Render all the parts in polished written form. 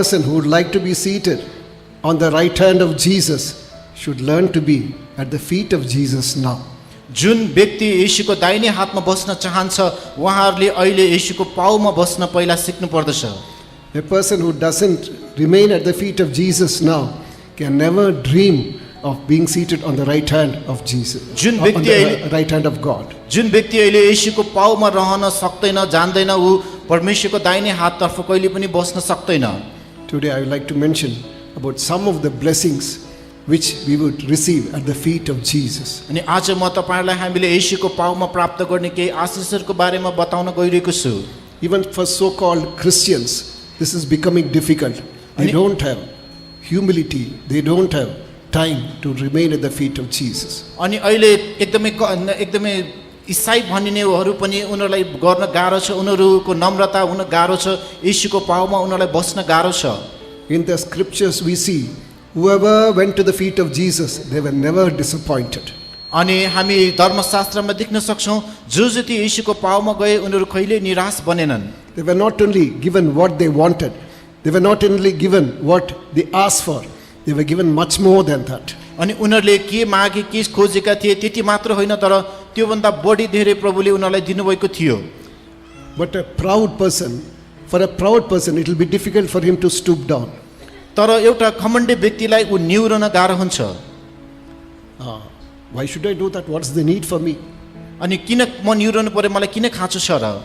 person who would like to be seated on the right hand of Jesus should learn to be at the feet of Jesus now. जुन व्यक्ति येशूको दाहिने हातमा बस्न चाहन्छ उहाँहरूले अहिले येशूको पाउमा बस्न पहिला सिक्नु पर्दछ. A person who doesn't remain at the feet of Jesus now can never dream of being seated on the right hand of Jesus, जुन on व्यक्ति the right hand of God. जुन व्यक्ति अहिले येशूको पाउमा रहन सक्दैन जान्दैन ऊ परमेश्वरको दाहिने हाततर्फ कहिले पनि बस्न सक्दैन. Today I would like to mention about some of the blessings which we would receive at the feet of Jesus. अनि आज म तपाईहरुलाई हामीले येशूको पाउमा प्राप्त गर्ने केही आशीषहरुको बारेमा बताउन गइरहेको छु. Even for so-called Christians, this is becoming difficult. They don't have humility. They don't have time to remain at the feet of Jesus. अनि अहिले एकदमै ईसाई भनिनेहरू पनि उनीहरुलाई गर्न गाह्रो छ. उनीहरुको नम्रता हुन गाह्रो छ. येशूको पाउमा उनीहरुलाई बस्न गाह्रो छ. In the scriptures we see whoever went to the feet of Jesus, they were never disappointed. अनि हामी धर्मशास्त्रमा देख्न सक्छौं जो जति येशूको पाउमा गए उनीहरु कहिले निराश बनेनन्. They were not only given what they wanted, they were not only given what they asked for, they were given much more than that. अनि उनीहरुले के मागे के खोजेका थिए त्यति मात्र होइन तर त्यो भन्दा बढी धेरै प्रभुले उनीहरुलाई दिनुभएको थियो. But for a proud person it will be difficult for him to stoop down. तर एउटा घमण्डी व्यक्तिलाई उ निहुरन गाह्रो हुन्छ. Why should I do that? What's the need for me? अनि किन म निहुरनु पर्यो मलाई किन खाँचो छ र?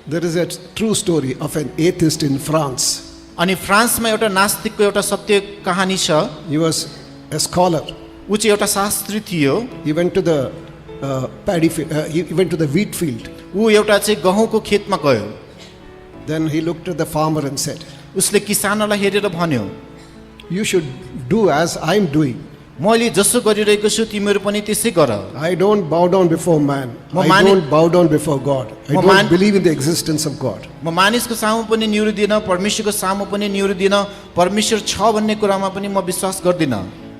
There is a true story of an atheist in France. अनि फ्रान्समा एउटा नास्तिकको एउटा सत्य कहानी छ. He was a scholar. उ चाहिँ एउटा शास्त्री थियो. He went to the he went to the wheat field. उ एउटा चाहिँ गहुँको खेतमा गयो. Then he looked at the farmer and said, उसले किसानलाई हेरेर भन्यो, you should do as I am doing. मैले जसो गरिरहेको छु तिमीहरू पनि त्यसै गर. I don't bow down before man. I don't bow down before God. I don't believe in the existence of God. म मानिसको सामु पनि निहुर्दिन, परमेश्वरको सामु पनि निहुर्दिन, परमेश्वर छ भन्ने कुरामा पनि म विश्वास गर्दिन.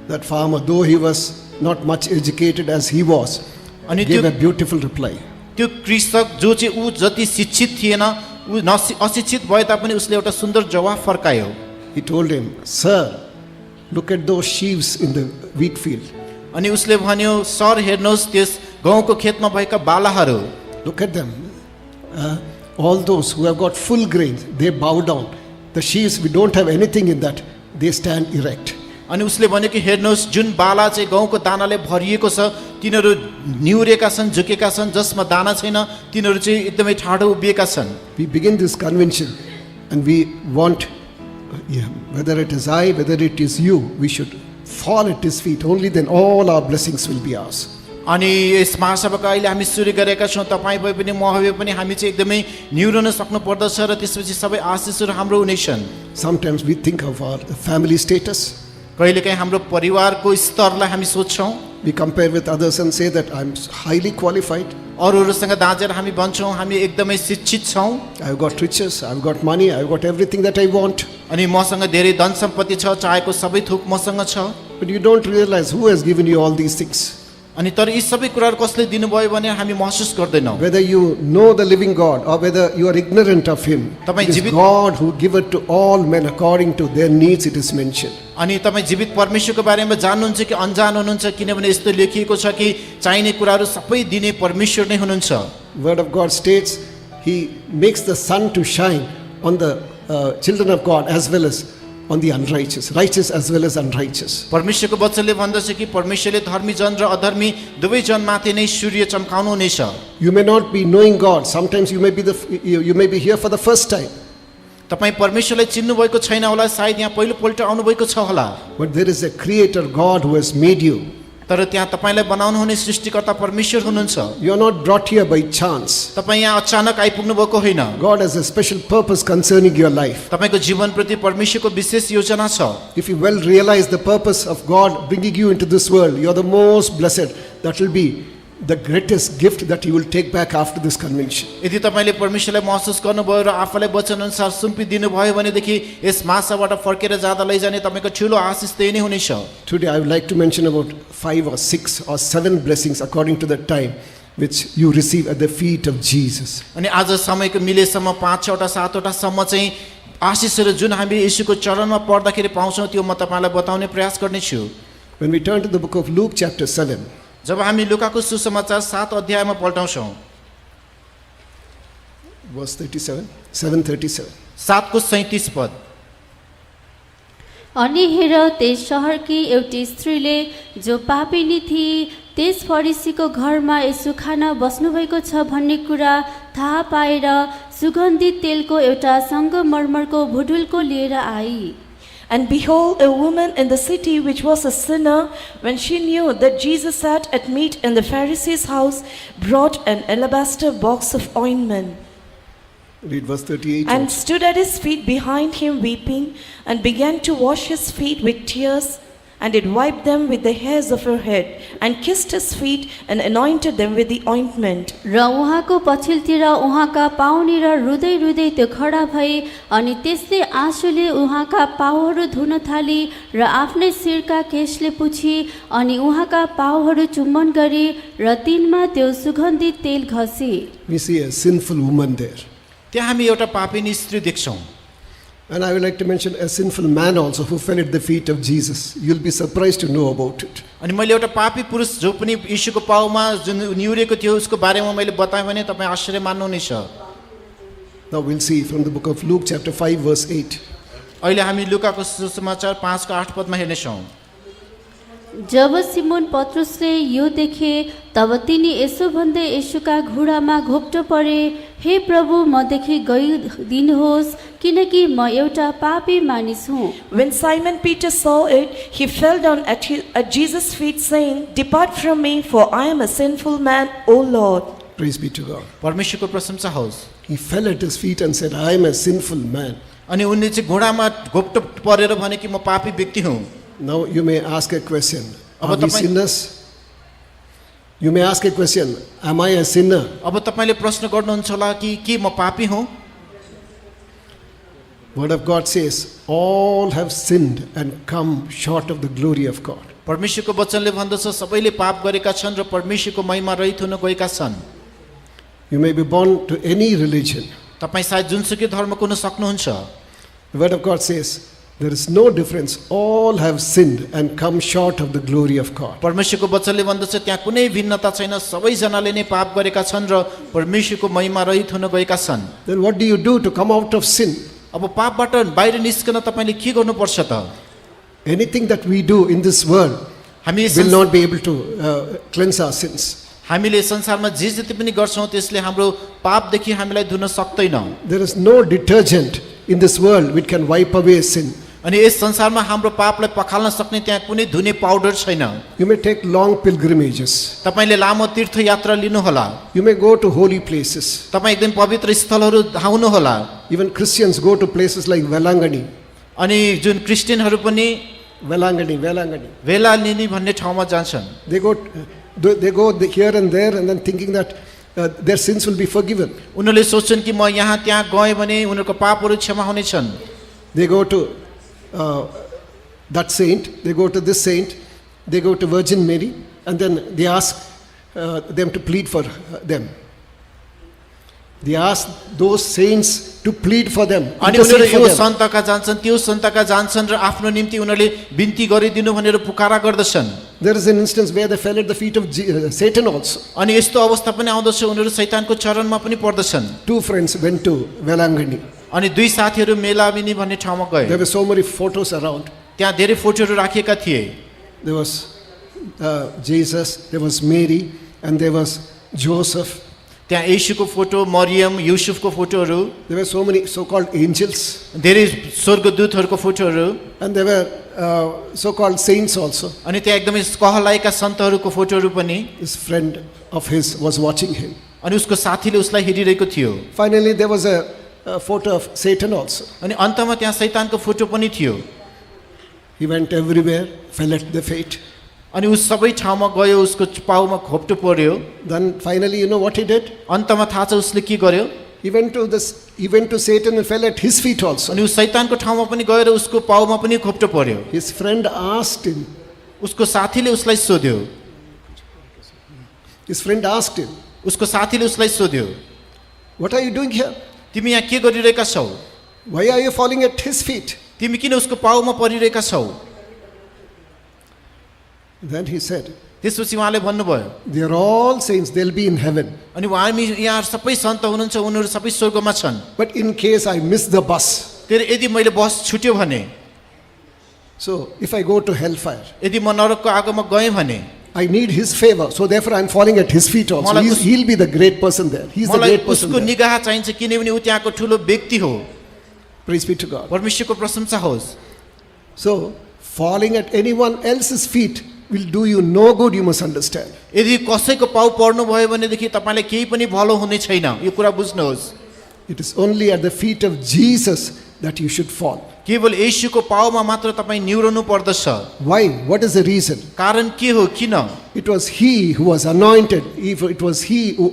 That farmer, though he was not much educated as he was, gave a beautiful reply. त्यो कृषक जो चाहिँ उ जति शिक्षित थिएन, उ अशिक्षित भए तापनि उसले एउटा सुन्दर जवाफ फर्कायो. He told him, sir, look at those sheaves in the wheat field. अनि उसले भन्यो, सर हेर्नुहोस् त्यस गहुँको खेतमा भएका बालाहरू. Look at them. All those who have got full grain, they bow down. The sheaves, we don't have anything in that. They stand erect. अनि उसले भन्यो कि हेर्नुहोस् जुन बाला चाहिँ गहुँको दानाले भरिएको छ तिनीहरू निहुरेका छन्, झुकेका छन्, जसमा दाना छैन तिनीहरू चाहिँ एकदमै ठाडो उभिएका छन्. We begin this convention and we want, whether it is I, whether it is you, we should fall at his feet. Only then all our blessings will be ours. अनि यस महासभाका अहिले हामी सुरु गरेका छौँ. तपाईँ भए पनि म भए पनि हामी चाहिँ एकदमै निहुरन सक्नु पर्दछ र त्यसपछि सबै आशिषहरू हाम्रो हुनेछन्. Sometimes we think of our family status. कहिलेकाहीँ हाम्रो परिवारको स्तरलाई हामी सोच्छौँ. We compare with others and say that I'm highly qualified. अरूहरूसँग दाँजेर हामी भन्छौँ हामी एकदमै शिक्षित छौँ. I've got riches, I've got money, I've got everything that I want. अनि मसँग धेरै धन सम्पत्ति छ, चाहेको सबै थोक मसँग छ. But you don't realize who has given you all these things. अनि तर यी सबै कुराहरू कसले दिनुभयो भने हामी महसुस गर्दैनौँ. Whether you know the living God or whether you are ignorant of him, it is God who giveth to all men according to their needs, it is mentioned. अनि तपाईँ जीवित परमेश्वरको बारेमा जान्नुहुन्छ कि अनजान हुनुहुन्छ किनभने यस्तो लेखिएको छ कि चाहिने कुराहरू सबै दिने परमेश्वर नै हुनुहुन्छ. Word of God states he makes the sun to shine on the children of God as well as on the unrighteous, righteous as well as unrighteous. परमेश्वरको वचनले भन्दछ कि परमेश्वरले धर्मी जन र अधर्मी दुवै जन माथि नै सूर्य चम्काउनु हुनेछ. You may not be knowing God. Sometimes you may be here for the first time. तपाईँ परमेश्वरलाई चिन्नु भएको छैन होला, सायद यहाँ पहिलोपल्ट आउनुभएको छ होला. But there is a creator God who has made you. तर त्यहाँ तपाईलाई बनाउनु हुने सृष्टिकर्ता परमेश्वर हुनुहुन्छ. You are not brought here by chance. तपाईँ यहाँ अचानक आइपुग्नु भएको होइन. God has a special purpose concerning your life. तपाईको जीवन प्रति परमेश्वरको विशेष योजना छ. If you well realize the purpose of God bringing you into this world, you are the most blessed. That will be the greatest gift that you will take back after this convention. यदि तपाईले परमेश्वरलाई महसुस गर्नुभयो र आफूलाई वचन अनुसार सुम्पिदिनु भयो भनेदेखि यस मासाबाट फर्केर जाँदा लैजाने तपाईको ठूलो आशीष त्यही नै हुनेछ. Today I would like to mention about 5 or 6 or 7 blessings according to the time which you receive at the feet of Jesus. अनि आज समयको मिलेसम्म 5 वटा 7 वटा सम्म चाहिँ आशिषहरू जुन हामी यीशुको चरणमा पर्दाखेरि पाउँछौँ त्यो म तपाईँलाई बताउने प्रयास गर्नेछु। When we turn to the book of Luke chapter 7, जब हामी लुकाको सुसमाचार 7 अध्यायमा पल्टाउँछौँ, verse 37, 7:37. 7 को 37 पद। अनि हेर त्यस शहरकी एउटी स्त्रीले जो पापिनी थिए त्यस फरिसीको घरमा यसो खान बस्नुभएको छ भन्ने कुरा थाहा पाएर सुगन्धित तेलको एउटा सङ्गमर्मरको भुडुल्को लिएर I. And behold, a woman in the city which was a sinner, when she knew that Jesus sat at meat in the Pharisee's house, brought an alabaster box of ointment, Read verse 38. and stood at his feet behind him weeping, and began to wash his feet with tears, and did wipe them with the hairs of her head, and kissed his feet, and anointed them with the ointment. र उहाँको पछिल्तिर उहाँका पाउनेर रुँदै रुँदै त्यो खडा भए अनि त्यसले आँसुले उहाँका पाउहरू धुन थाली र आफ्नै शिरका केशले पुछी अनि उहाँका पाउहरू चुम्बन गरी र तिनमा त्यो सुगन्धित तेल घसी। We see a sinful woman there. त्यहाँ हामी एउटा पापिनी स्त्री देख्छौँ। And I would like to mention a sinful man also who fell at the feet of Jesus. You'll be surprised to know about it. अनि मैले एउटा पापी पुरुष जो पनि यीशुको पाउमा जुन निहुरेको थियो उसको बारेमा मैले बताएँ भने तपाईँ आश्चर्य मान्नुहुनेछ। Now we'll see from the book of Luke chapter 5 verse 8. अहिले हामी लुकाको सुसमाचार 5 को 8 पदमा हेर्नेछौँ। जब सिमोन पत्रुसले यो देखे तब तिनी यसो भन्दै येशूका घुँडामा घोप्टो परे, हे प्रभु मदेखि गइदिनुहोस् किनकि म एउटा पापी मानिस हुँ। When Simon Peter saw it, he fell down at Jesus' feet, saying, Depart from me, for I am a sinful man, O Lord. Praise be to God. परमेश्वरको प्रशंसा होस्। He fell at his feet and said, I am a sinful man. अनि उनले चाहिँ घुँडामा घोप्टो परेर भने कि म पापी व्यक्ति हुँ। Now you may ask a question. Are अब we तपाईँ- sinners? You may ask a question. Am I a sinner? अब तपाईँले प्रश्न गर्नुहुन्छ होला कि के म पापी हुँ? Word of God says, all have sinned and come short of the glory of God. परमेश्वरको वचनले भन्दछ सबैले पाप गरेका छन् र परमेश्वरको महिमा रहित हुन गएका छन्। You may be born to any religion. तपाईँ सायद जुनसुकै धर्मको हुन सक्नुहुन्छ। The Word of God says, there is no difference. All have sinned and come short of the glory of God. परमेश्वरको वचनले भन्दछ त्यहाँ कुनै भिन्नता छैन, सबैजनाले नै पाप गरेका छन् र परमेश्वरको महिमा रहित हुन गएका छन्। Then what do you do to come out of sin? अब पापबाट बाहिर निस्कन तपाईँले के गर्नुपर्छ त? Anything that we do in this world हामी will not be able to cleanse our sins. हामीले संसारमा जे जति पनि गर्छौँ त्यसले हाम्रो पापदेखि हामीलाई धुन सक्दैन। There is no detergent in this world which can wipe away sin. अनि यस संसारमा हाम्रो पापलाई पखाल्न सक्ने त्यहाँ कुनै धुने पाउडर छैन। You may take long pilgrimages. तपाईँले लामो तीर्थयात्रा लिनुहोला, You may go to holy places. तपाईँ एकदम पवित्र स्थलहरू धाउनुहोला। Even Christians go to places like Velangani. अनि जुन क्रिस्चियनहरू पनि Velangani. भेला लिने भन्ने ठाउँमा जान्छन्। They go here and there and then thinking that their sins will be forgiven. उनीहरूले सोच्छन् कि म यहाँ त्यहाँ गएँ भने उनीहरूको पापहरू क्षमा हुनेछन्। They go to that saint, they go to this saint, they go to Virgin Mary, and then they ask them to plead for them. They ask those saints to plead for them. अनि intercede उनीहरू for यो them. सन्तका जान्छन्, त्यो सन्तका जान्छन् र आफ्नो निम्ति उनीहरूले बिन्ती गरिदिनु भनेर पुकारा गर्दछन्। There is an instance where they fell at the feet of Satan also. अनि यस्तो अवस्था पनि आउँदछ, उनीहरू शैतानको चरणमा पनि पर्दछन्। Two friends went to Velangani. अनि दुई साथीहरू मेलामिनी भन्ने ठाउँमा गए। There were so many photos around. त्यहाँ धेरै फोटोहरू राखिएका थिए। There was Jesus, there was Mary, and there was Joseph. त्यहाँ येशूको फोटो, मरियम, युसुफको फोटोहरू, There were so many so-called angels, धेरै स्वर्गदूतहरूको फोटोहरू, and there were so-called saints also. अनि त्यहाँ एकदमै कहलाएका सन्तहरूको फोटोहरू पनि। His friend of his was watching him. अनि उसको साथीले उसलाई हेरिरहेको थियो। Finally, there was a photo of Satan also. अनि अन्तमा त्यहाँ शैतानको फोटो पनि थियो। He went everywhere, fell at the feet. अनि उस सबै ठाउँमा गयो, उसको पाउमा घोप्टो पर्यो। Then finally, you know what he did? अन्तमा थाहा छ उसले के गर्यो? He went to Satan and fell at his feet also. अनि उस शैतानको ठाउँमा पनि गएर उसको पाउमा पनि घोप्टो पर्यो। His friend asked him. उसको साथीले उसलाई सोध्यो। His friend asked him, उसको साथीले उसलाई सोध्यो, "What are you doing here?" तिमी यहाँ के गरिरहेका छौ? Why are you falling at his feet? तिमी किन उसको पाउमा परिरहेका छौ? Then he said, त्यसपछि उहाँले भन्नुभयो, they are all saints, they'll be in heaven. अनि हामी यहाँ सबै सन्त हुनुहुन्छ, उनीहरू सबै स्वर्गमा छन्। But in case I miss the bus, तर यदि मैले बस छुट्यो भने, so if I go to hellfire, यदि म नरकको आगोमा गएँ भने, I need his favor, so therefore I'm falling at his feet also. मलाई He'll be the great person there. He's the मलाई great person उसको there. निगाह चाहिन्छ किनभने ऊ त्यहाँको ठुलो व्यक्ति हो। Praise be to God. परमेश्वरको प्रशंसा होस्। So, falling at anyone else's feet will do you no good, you must understand. यदि कसैको पाउ पर्नु भयो भनेदेखि तपाईलाई केही पनि भलो हुने छैन, यो कुरा बुझ्नुहोस्। It is only at the feet of Jesus that you should fall. केवल येशूको पाउमा मात्र तपाईँ निहुरनु पर्दछ। Why? What is the reason? कारण के हो, किन? It was he who was anointed, it was he who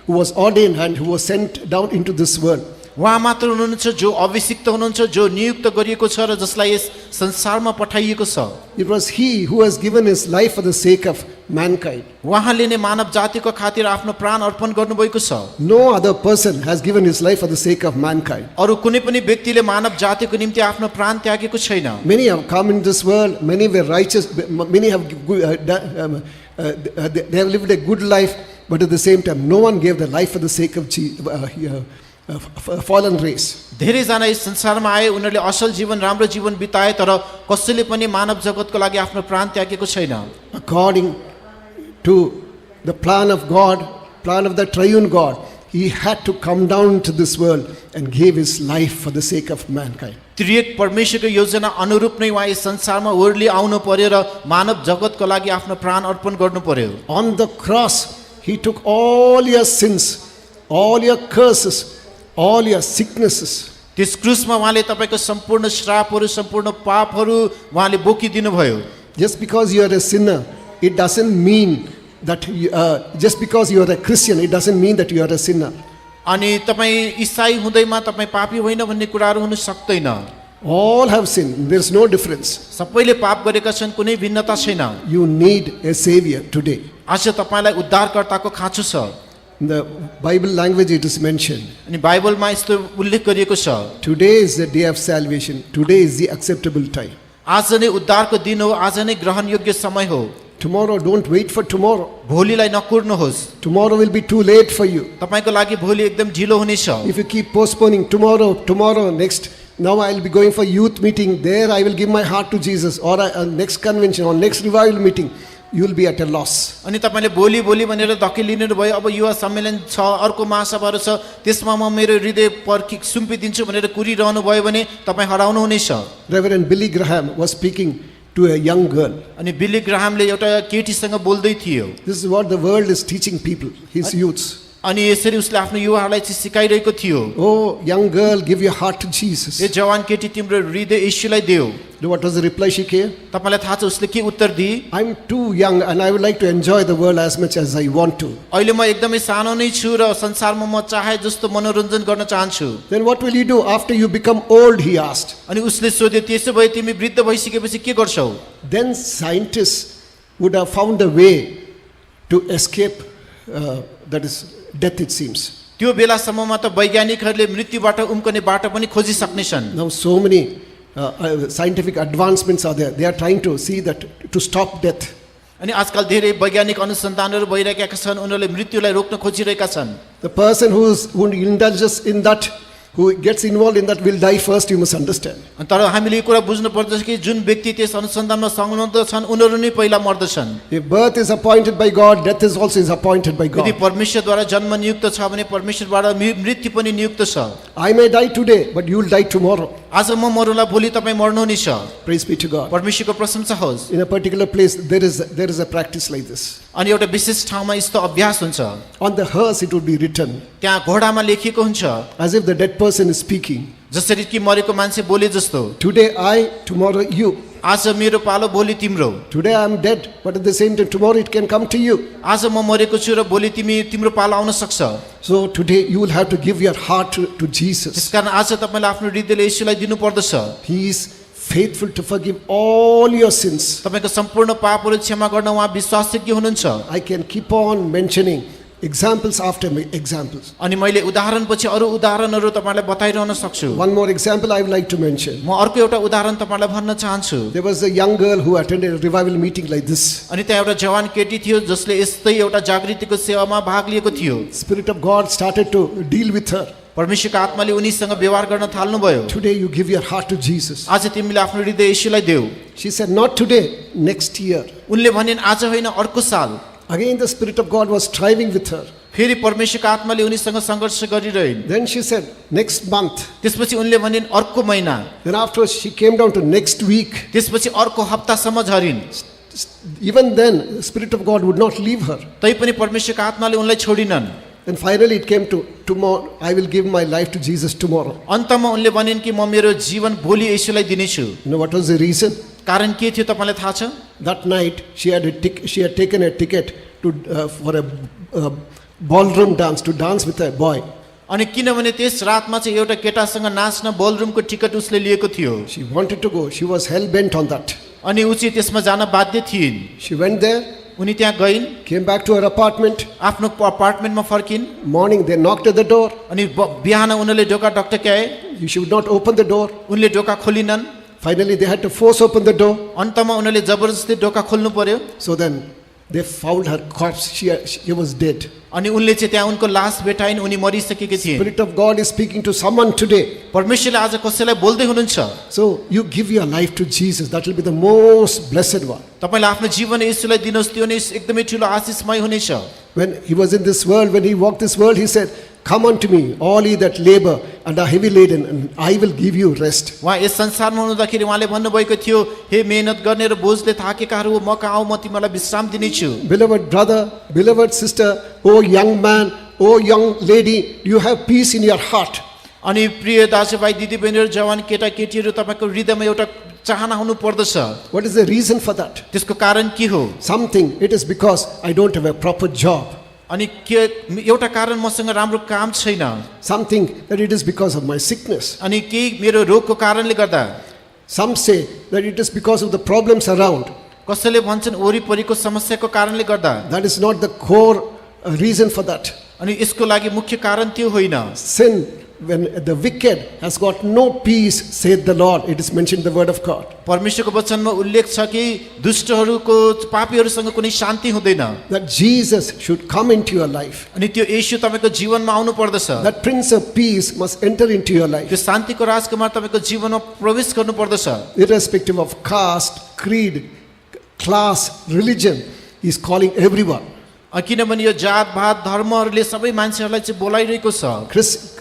was ordained and who was sent down into this world. उहाँ मात्र हुनुहुन्छ जो अभिषिक्त हुनुहुन्छ, जो नियुक्त गरिएको छ र जसलाई यस संसारमा पठाइएको छ। It was he who has given his life for the sake of mankind. उहाँले नै मानव जातिको खातिर आफ्नो प्राण अर्पण गर्नुभएको छ। No other person has given his life for the sake of mankind. अरू कुनै पनि व्यक्तिले मानव जातिको निम्ति आफ्नो प्राण त्यागेको छैन। Many have come in this world, many were righteous, many have they have lived a good life, but at the same time, no one gave their life for the sake of fallen race. धेरैजना यस संसारमा आए, उनीहरूले असल जीवन, राम्रो जीवन बिताए, तर कसैले पनि मानव जगतको लागि आफ्नो प्राण त्यागेको छैन। According to the plan of God, plan of the triune God, he had to come down to this world and gave his life for the sake of mankind. त्रिएक परमेश्वरको योजना अनुरूप नै उहाँ यस संसारमा ओर्ली आउनु पर्यो र मानव जगतको लागि आफ्नो प्राण अर्पण गर्नु पर्यो। On the cross, he took all your sins, all your curses, all your sicknesses. त्यस क्रुसमा उहाँले तपाईको सम्पूर्ण श्रापहरू, सम्पूर्ण पापहरू उहाँले बोकिदिनु भयो। Just because you are a sinner, it doesn't mean that just because you are a Christian, it doesn't mean that you are a sinner. अनि तपाईँ ईसाई हुँदैमा तपाईँ पापी होइन भन्ने कुराहरू हुन सक्दैन। All have sinned. There's no difference. सबैले पाप गरेका छन्, कुनै भिन्नता छैन। You need a savior today. आज तपाईलाई उद्धारकर्ताको खाँचो छ। In the Bible language it is mentioned. अनि बाइबलमा यस्तो उल्लेख गरिएको छ, Today is the day of salvation. Today is the acceptable time. आज नै उद्धारको दिन हो, आज नै ग्रहण योग्य समय हो। Tomorrow, don't wait for tomorrow. भोलिलाई नकुर्नुहोस्, Tomorrow will be too late for you. तपाईको लागि भोलि एकदम ढिलो हुनेछ। If you keep postponing tomorrow, next, now I'll be going for youth meeting. There I will give my heart to Jesus. Or next convention or next revival meeting. You will be at a loss. अनि तपाईले भोलि भोलि भनेर धकेलिनु भयो, अब युवा सम्मेलन छ, अर्को महासभाहरू छ, त्यसमा म मेरो हृदय पर्खी सुम्पिदिन्छु भनेर कुरिरहनु भयो भने तपाईँ हराउनु हुनेछ। Reverend Billy Graham was speaking to a young girl. अनि बिली ग्राहमले एउटा केटीसँग बोल्दै थियो। This is what the world is teaching people, his youths. अनि यसरी उसले आफ्नो युवाहरूलाई चाहिँ सिकाइरहेको थियो। Oh, young girl, give your heart to Jesus. ए जवान केटी, तिम्रो हृदय येशूलाई देऊ। You know what was the reply she gave? तपाईलाई थाहा छ उसले के उत्तर दिए? I'm too young and I would like to enjoy the world as much as I want to. अहिले म एकदमै सानो नै छु र संसारमा म चाहे जस्तो मनोरञ्जन गर्न चाहन्छु। Then what will you do after you become old, he asked. अनि उसले सोध्यो, त्यसो भए तिमी वृद्ध भइसकेपछि के गर्छौ? Then scientists would have found a way to escape, that is, death it seems. त्यो बेलासम्ममा त वैज्ञानिकहरूले मृत्युबाट उम्कने बाटो पनि खोजिसक्नेछन्। Now so many scientific advancements are there. They are trying to see that to stop death. अनि आजकल धेरै वैज्ञानिक अनुसन्धानहरू भइरहेका छन्, उनीहरूले मृत्युलाई रोक्न खोजिरहेका छन्। The person who indulges in that, who gets involved in that will die first, you must understand. तर हामीले यो कुरा बुझ्नु पर्दछ कि जुन व्यक्ति त्यस अनुसन्धानमा संलग्न छन् उनीहरू नै पहिला मर्दछन्। If birth is appointed by God, death is also is appointed by God. यदि परमेश्वरद्वारा जन्म नियुक्त छ भने परमेश्वरद्वारा मृत्यु पनि नियुक्त छ। I may die today, but you will die tomorrow. आज म मरुला, भोलि तपाईँ मर्नुहुनेछ। Praise be to God. परमेश्वरको प्रशंसा होस्। In a particular place, there is a practice like this. अनि एउटा विशेष ठाउँमा यस्तो अभ्यास हुन्छ, On the hearse it would be written, त्यहाँ घोडामा लेखिएको हुन्छ, as if the dead person is speaking. जसरी कि मरेको मान्छे बोले जस्तो। Today I, tomorrow you. आज मेरो पालो, भोलि तिम्रो। Today I am dead, but at the same time tomorrow it can come to you. आज म मरेको छु र भोलि तिम्रो पालो आउन सक्छ। So today you will have to give your heart to Jesus. त्यसकारण आज तपाईँले आफ्नो हृदयले येशूलाई दिनु पर्दछ। He is faithful to forgive all your sins. तपाईँको सम्पूर्ण पापहरू क्षमा गर्न उहाँ विश्वासयोग्य हुनुहुन्छ। I can keep on mentioning examples after examples. अनि मैले उदाहरणपछि अरू उदाहरणहरू तपाईँलाई बताइरहन सक्छु। One more example I would like to mention. म अर्को एउटा उदाहरण तपाईँलाई भन्न चाहन्छु। There was a young girl who attended a revival meeting like this. अनि त्यहाँ एउटा जवान केटी थियो जसले यस्तै एउटा जागृतिको सेवामा भाग लिएको थियो। Spirit of God started to deal with her. परमेश्वरको आत्माले उनीसँग व्यवहार गर्न थाल्नुभयो। Today you give your heart to Jesus. आज तिमीले आफ्नो हृदय येशूलाई देऊ। She said, not today, next year. उनले भनिन् आज होइन अर्को साल। Again the Spirit of God was striving with her. फेरि परमेश्वरको आत्माले उनीसँग सङ्घर्ष गरिरहिन्। Then she said, next month. त्यसपछि उनले भनिन् अर्को महिना। Then afterwards she came down to next week. त्यसपछि अर्को हप्तासम्म झरिन्। Even then, the Spirit of God would not leave her. तैपनि परमेश्वरको आत्माले उनलाई छोडिनन्। And finally it came to tomorrow, I will give my life to Jesus tomorrow. अन्तमा उनले भनिन् कि म मेरो जीवन भोलि येशूलाई दिनेछु। You know what was the reason? कारण के थियो तपाईँलाई थाहा छ? That night she had taken a ticket to for a ballroom dance, to dance with a boy. अनि किनभने त्यस रातमा चाहिँ एउटा केटासँग नाच्न बलरुमको टिकट उसले लिएको थियो। She wanted to go. She was hell bent on that. अनि ऊ चाहिँ त्यसमा जान बाध्य थिइन्। She went there, उनी त्यहाँ गइन्, came back to her apartment. आफ्नो अपार्टमेन्टमा फर्किन्। Morning they knocked at the door. अनि बिहान उनीहरूले ढोका ढकढक्याए। She would not open the door. उनले ढोका खोलिनन्। Finally they had to force open the door. अन्तमा उनीहरूले जबरजस्ती ढोका खोल्नु पर्यो। So then they found her corpse. She was dead. अनि उनले चाहिँ त्यहाँ उनको लास भेटाइन्, उनी मरिसकेकी थिइन्। Spirit of God is speaking to someone today. परमेश्वरले आज कसैलाई बोल्दै हुनुहुन्छ। So you give your life to Jesus. That will be the most blessed one. तपाईँले आफ्नो जीवन येशूलाई दिनुहोस्, त्यो नै एकदमै ठुलो आशिषमय हुनेछ। When he was in this world, when he walked this world, he said, come unto me, all ye that labor and are heavy laden, and I will give you rest. उहाँ यस संसारमा हुँदाखेरि उहाँले भन्नुभएको थियो, हे मेहनत गर्ने र बोझले थाकेकाहरू हो, म कहाँ आऊ, म तिमीलाई विश्राम दिनेछु। Beloved brother, beloved sister, O young man, O young lady, you have peace in your heart. अनि प्रिय दाजुभाइ दिदीबहिनीहरू जवान केटा केटीहरू तपाईँको हृदयमा एउटा चाहना हुनु पर्दछ। What is the reason for that? त्यसको कारण के हो? Something, it is because I don't have a proper job. अनि के एउटा कारण मसँग राम्रो काम छैन। Something that it is because of my sickness. अनि केही मेरो रोगको कारणले गर्दा। Some say that it is because of the problems around. कसैले भन्छन् वरिपरिको समस्याको कारणले गर्दा। That is not the core reason for that. अनि यसको लागि मुख्य कारण त्यो होइन। Sin, when the wicked has got no peace, saith the Lord. It is mentioned in the word of God. परमेश्वरको वचनमा उल्लेख छ कि दुष्टहरूको पापीहरूसँग कुनै शान्ति हुँदैन। That Jesus should come into your life. अनि त्यो येशू तपाईँको जीवनमा आउनु पर्दछ। That Prince of Peace must enter into your life. त्यो शान्तिको राजकुमार तपाईँको जीवनमा प्रवेश गर्नु पर्दछ। Irrespective of caste, creed, class, religion, he is calling everyone. किनभने यो जात भात धर्महरूले सबै मान्छेहरूलाई चाहिँ बोलाइरहेको छ।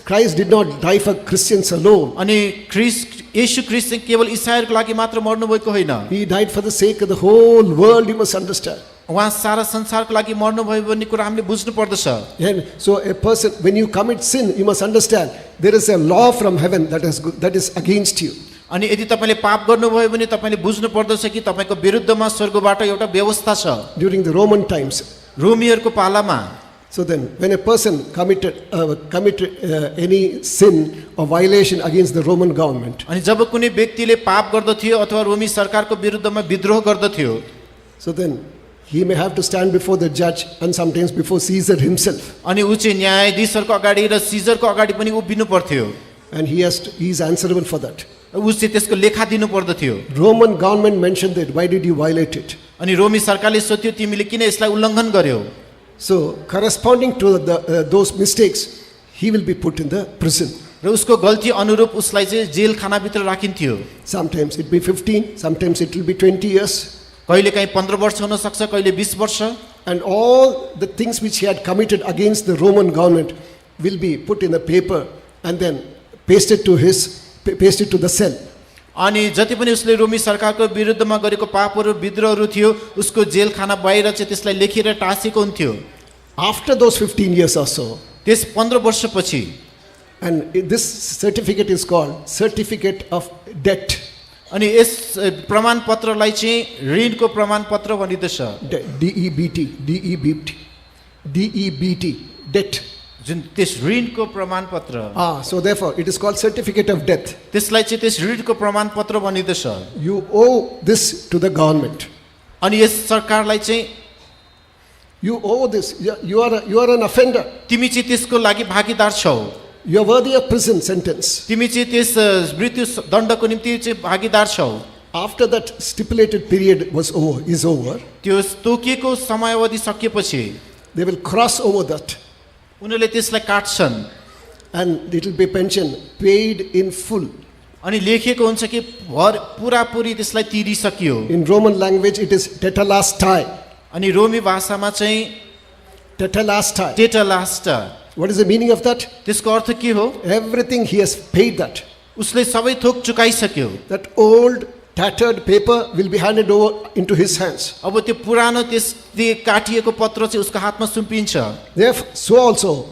Christ did not die for Christians alone. अनि येशू ख्रीष्ट चाहिँ केवल इसाईहरूको लागि मात्र मर्नुभएको होइन। He died for the sake of the whole world, you must understand. उहाँ सारा संसारको लागि मर्नुभयो भन्ने कुरा हामीले बुझ्नु पर्दछ। And so a person, when you commit sin, you must understand there is a law from heaven that is against you. अनि यदि तपाईँले पाप गर्नुभयो भने तपाईँले बुझ्नु पर्दछ कि तपाईँको विरुद्धमा स्वर्गबाट एउटा व्यवस्था छ। During the Roman times, रोमीहरूको पालामा। so then when a person committed any sin or violation against the Roman government, अनि जब कुनै व्यक्तिले पाप गर्दथ्यो अथवा रोमी सरकारको विरुद्धमा विद्रोह गर्दथ्यो, so then he may have to stand before the judge and sometimes before Caesar himself. अनि ऊ चाहिँ न्यायाधीशहरूको अगाडि र सिजरको अगाडि पनि उभिनु पर्थ्यो। And he is answerable for that. ऊ चाहिँ त्यसको लेखा दिनु पर्दथ्यो। Roman government mentioned that. Why did you violate it? अनि रोमी सरकारले सोध्यो तिमीले किन यसलाई उल्लङ्घन गर्यौ? So corresponding to those mistakes, he will be put in the prison. र उसको गल्ती अनुरूप उसलाई चाहिँ jail खानाभित्र राखिन्थ्यो। Sometimes it will be 15, sometimes it will be 20 years. कहिले काहीँ 15 वर्ष हुन सक्छ, कहिले 20 वर्ष। And all the things which he had committed against the Roman government will be put in a paper and then pasted to the cell. अनि जति पनि उसले रोमी सरकारको विरुद्धमा गरेको पापहरू विद्रोहहरू थियो उसको जेल खाना बाहिर चाहिँ त्यसलाई लेखेर टाँसेको हुन्थ्यो। After those 15 years or so, त्यस 15 वर्षपछि, and this certificate is called Certificate of Debt. अनि यस प्रमाणपत्रलाई चाहिँ ऋणको प्रमाणपत्र भनिँदछ। DEBT, debt. जुन त्यस ऋणको प्रमाणपत्र। So therefore it is called Certificate of Debt. त्यसलाई चाहिँ त्यस ऋणको प्रमाणपत्र भनिँदछ। You owe this to the government. अनि यस सरकारलाई चाहिँ You owe this. You are an offender. तिमी चाहिँ त्यसको लागि भागीदार छौ, You are worthy of prison sentence. तिमी चाहिँ त्यस मृत्यु दण्डको निम्ति चाहिँ भागीदार छौ। After that stipulated period is over, त्यो तोकिएको समयावधि सकिएपछि they will cross over that, उनीहरूले त्यसलाई काट्छन् and it will be pension paid in full. अनि लेखिएको हुन्छ कि पुरापुरी त्यसलाई तिरिसकियो। In Roman language, it is tetelestai. अनि रोमी भाषामा चाहिँ Tetelestai. टेटलास्ट, What is the meaning of that? त्यसको अर्थ के हो? Everything he has paid that. उसले सबै थोक चुकाइसक्यो। That old tattered paper will be handed over into his hands. अब त्यो पुरानो त्यस काटिएको पत्र चाहिँ उसको हातमा सुम्पिन्छ। Therefore, so also,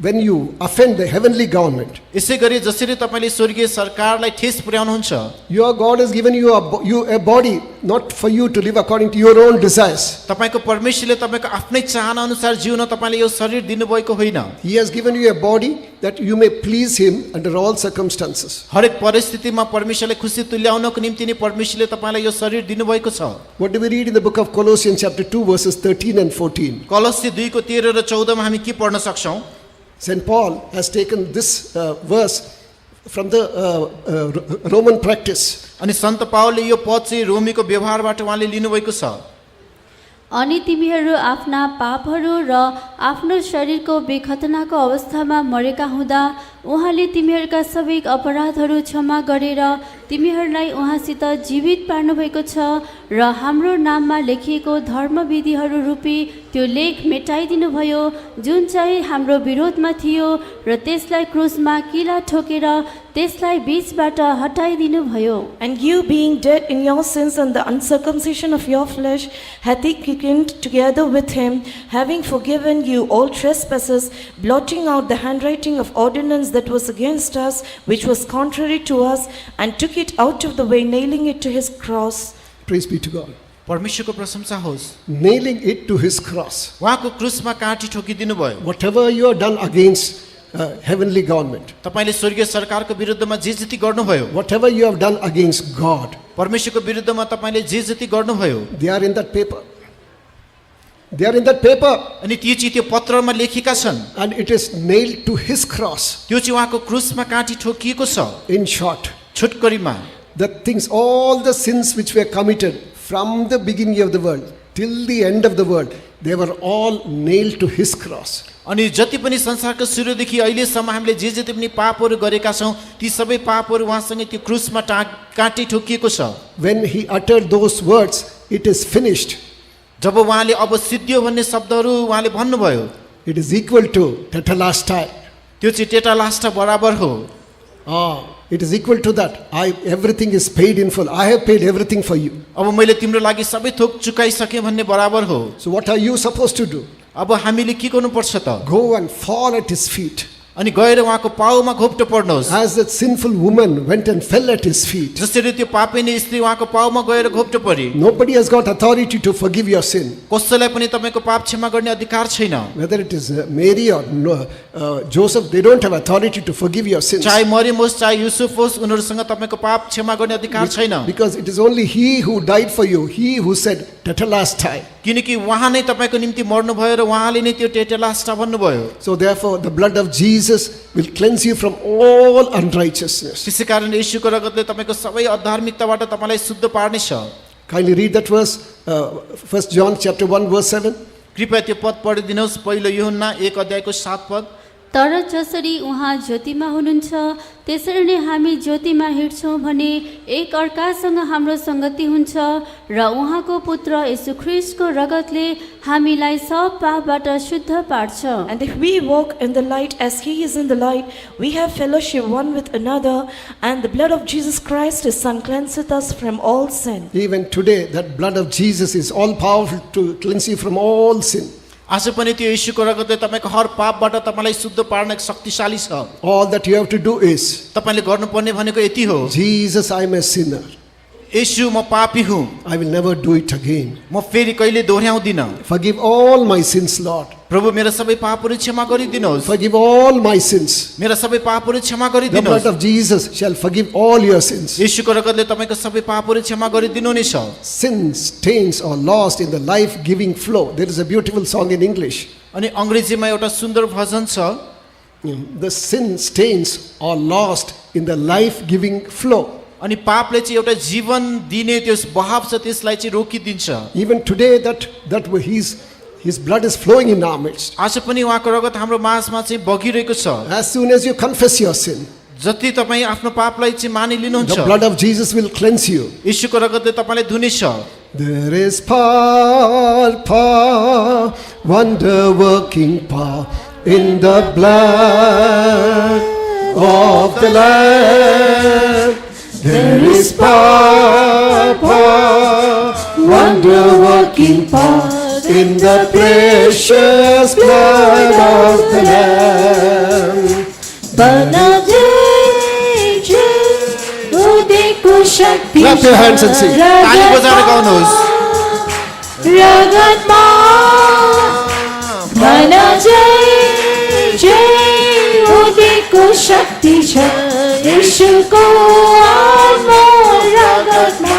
when you offend the heavenly government, यसै गरी जसरी तपाईले स्वर्गीय सरकारलाई ठेस पुर्याउनुहुन्छ, your God has given you a body, not for you to live according to your own desires. तपाईको परमेश्वरले तपाईको आफ्नै चाहना अनुसार जिउन तपाईले यो शरीर दिनुभएको होइन। He has given you a body that you may please him under all circumstances. हरेक परिस्थितिमा परमेश्वरले खुसी तुल्याउनको निम्ति नै परमेश्वरले तपाईलाई यो शरीर दिनुभएको छ। What do we read in the book of Colossians chapter 2 verses 13 and 14? कलस्सी 2 को 13 र 14 मा हामी के पढ्न सक्छौं? St. Paul has taken this verse from the Roman practice. अनि सन्त पावलले यो पद चाहिँ रोमीको व्यवहारबाट उहाँले लिनुभएको छ। अनि तिमीहरू आफ्ना पापहरू र आफ्नो शरीरको बेखतनाको अवस्थामा मरेका हुँदा उहाँले तिमीहरूका सबै अपराधहरू क्षमा गरेर तिमीहरूलाई उहाँसित जीवित पार्नुभएको छ र हाम्रो नाममा लेखिएको धर्मविधिहरू रूपी त्यो लेख मेटाइदिनु भयो जुन चाहिँ हाम्रो विरोधमा थियो र त्यसलाई क्रुसमा किला ठोकेर त्यसलाई बीचबाट हटाइदिनु भयो। And you being dead in your sins and the uncircumcision of your flesh, hath he quickened together with him, having forgiven you all trespasses, blotting out the handwriting of ordinance that was against us, which was contrary to us, and took it out of the way, nailing it to his cross. Praise be to God. परमेश्वरको प्रशंसा होस्। Nailing it to his cross. उहाँको क्रुसमा काटी ठोकिदिनु भयो। Whatever you have done against heavenly government, तपाईले स्वर्गीय सरकारको विरुद्धमा जे जति गर्नुभयो, whatever you have done against God, परमेश्वरको विरुद्धमा तपाईले जे जति गर्नुभयो, they are in that paper. They are in that paper, अनि ती चाहिँ त्यो पत्रमा लेखेका छन्। and it is nailed to his cross. त्यो चाहिँ उहाँको क्रुसमा काटी ठोकिएको छ। In short, छुटकरीमा the things, all the sins which were committed from the beginning of the world till the end of the world, they were all nailed to his cross. अनि जति पनि संसारको सुरुदेखि अहिलेसम्म हामीले जे जति पनि पापहरू गरेका छौं, ती सबै पापहरू उहाँसँगै त्यो क्रुसमा काटी ठोकिएको छ। When he uttered those words, it is finished, जब उहाँले अब सिद्धियो भन्ने शब्दहरू उहाँले भन्नुभयो, it is equal to tetelestai. त्यो चाहिँ टेटालास्ट बराबर हो। It is equal to that. Everything is paid in full. I have paid everything for you. अब मैले तिम्रो लागि सबै थोक चुकाइसके भन्ने बराबर हो। So what are you supposed to do? अब हामीले के गर्नुपर्छ त? Go and fall at his feet. अनि गएर उहाँको पाउमा घोप्टो पर्नुहोस्। As that sinful woman went and fell at his feet. जसरी त्यो पापिनी स्त्री उहाँको पाउमा गएर घोप्टो परी। Nobody has got authority to forgive your sin. कसैलाई पनि तपाईको पाप क्षमा गर्ने अधिकार छैन। Whether it is Mary or Joseph, they don't have authority to forgive your sins. चाहे मरियम होस् चाहे युसुफ होस्, उनीहरुसँग तपाईको पाप क्षमा गर्ने अधिकार छैन। Because it is only he who died for you, he who said tetelestai. किनकि उहाँ नै तपाईको निम्ति मर्नु भयो र उहाँले नै त्यो टेटेलास्टा भन्नुभयो। So therefore the blood of Jesus will cleanse you from all unrighteousness. त्यसैकारण येशूको रगतले तपाईको सबै अधार्मिकताबाट तपाईलाई शुद्ध पार्नेछ। Kindly read that verse, 1 John chapter 1 verse 7. कृपया त्यो पद पढिदिनुहोस्, पहिलो यूहन्ना 1 अध्यायको 7 पद। तर जसरी उहाँ ज्योतिमा हुनुहुन्छ त्यसरी नै हामी ज्योतिमा हिँड्छौँ भने एक अर्कासँग हाम्रो संगति हुन्छ र उहाँको पुत्र येशू ख्रीष्टको रगतले हामीलाई सब पापबाट शुद्ध पार्छ। And if we walk in the light as he is in the light, we have fellowship one with another, and the blood of Jesus Christ his son cleanseth us from all sin. Even today that blood of Jesus is all powerful to cleanse you from all sin. आज पनि त्यो येशूको रगतले तपाईको हर पापबाट तपाईलाई शुद्ध पार्न शक्तिशाली छ। All that you have to do is, तपाईले गर्नुपर्ने भनेको यति हो, Jesus, I am a sinner. यसु म पापी हुँ, I will never do it again. म फेरि कहिले दोहोऱ्याउँदिन। Forgive all my sins, Lord. प्रभु मेरा सबै पापहरू क्षमा गरिदिनुहोस्, Forgive all my sins. मेरा सबै पापहरू क्षमा The blood गरिदिनुहोस्। of Jesus shall forgive all your sins. यसुको रगतले तपाईँको सबै पापहरू क्षमा गरिदिनु नै छ। Sin stains are lost in the life-giving flow. There is a beautiful song in English. अनि अङ्ग्रेजीमा एउटा सुन्दर भजन छ, The sin stains are lost in the life-giving flow. अनि पापले चाहिँ एउटा जीवन दिने त्यो बहाव छ त्यसलाई चाहिँ रोकिदिन्छ। Even today, that his blood is flowing in our midst. आज पनि उहाँको रगत हाम्रो माझमा चाहिँ बगिरहेको छ। As soon as you confess your sin, जति तपाईँ आफ्नो पापलाई चाहिँ मानिलिनुहुन्छ, the blood of Jesus will cleanse you. यीशुको रगतले तपाईँलाई धुनेछ। There is power, wonder-working power in the blood of the Lamb. There is power, wonder-working power in the precious blood of the Lamb. Clap your hands and sing. ताली बजाएर गाउनुहोस्। रगतमा भन जय जय उदिको शक्ति छ यीशुको अनमोल रगतमा।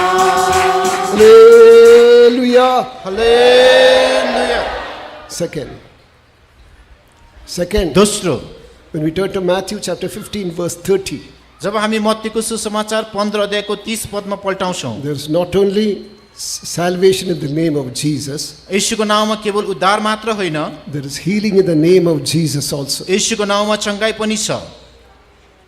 Hallelujah. हालेलुया। Second, दोस्रो, when we turn to Matthew chapter 15 verse 30, जब हामी मत्तीको सुसमाचार 15 अध्यायको 30 पदमा पल्टाउँछौँ, there is not only salvation in the name of Jesus, यीशुको नाउँमा केवल उद्धार मात्र होइन, there is healing in the name of Jesus also. यीशुको नाउँमा चङ्गाई पनि छ।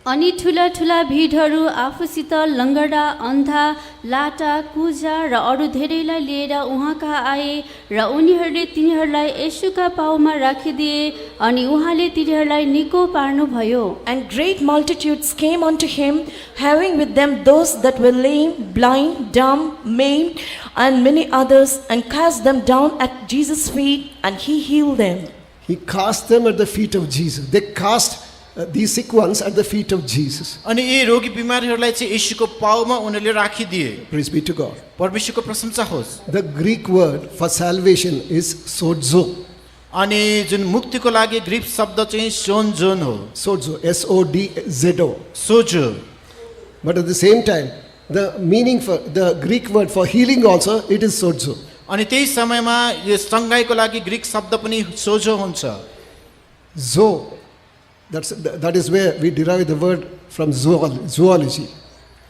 अनि ठुला ठुला भिडहरू आफूसित लङ्गडा अन्धा लाटा कुजा र अरू धेरैलाई लिएर उहाँ कहाँ आए र उनीहरूले तिनीहरूलाई येशूका पाउमा राखिदिए अनि उहाँले तिनीहरूलाई निको पार्नुभयो। And great multitudes came unto him, having with them those that were lame, blind, dumb, maimed, and many others, and cast them down at Jesus' feet, and he healed them. He cast them at the feet of Jesus. They cast these sick ones at the feet of Jesus. अनि यी रोगी बिमारीहरूलाई चाहिँ यीशुको पाउमा उनीहरूले राखिदिए। Praise be to God. परमेश्वरको प्रशंसा होस्। The Greek word for salvation is sozo. अनि जुन मुक्तिको लागि ग्रीक शब्द चाहिँ सोन्जोन हो, Sozo, S-O-D-Z-O. Sojat. But at the same time, the meaning for the Greek word for healing also, it is sozo. अनि त्यही समयमा यो सङ्गाईको लागि ग्रीक शब्द पनि सोजो हुन्छ। Zo, that is where we derive the word from zoology.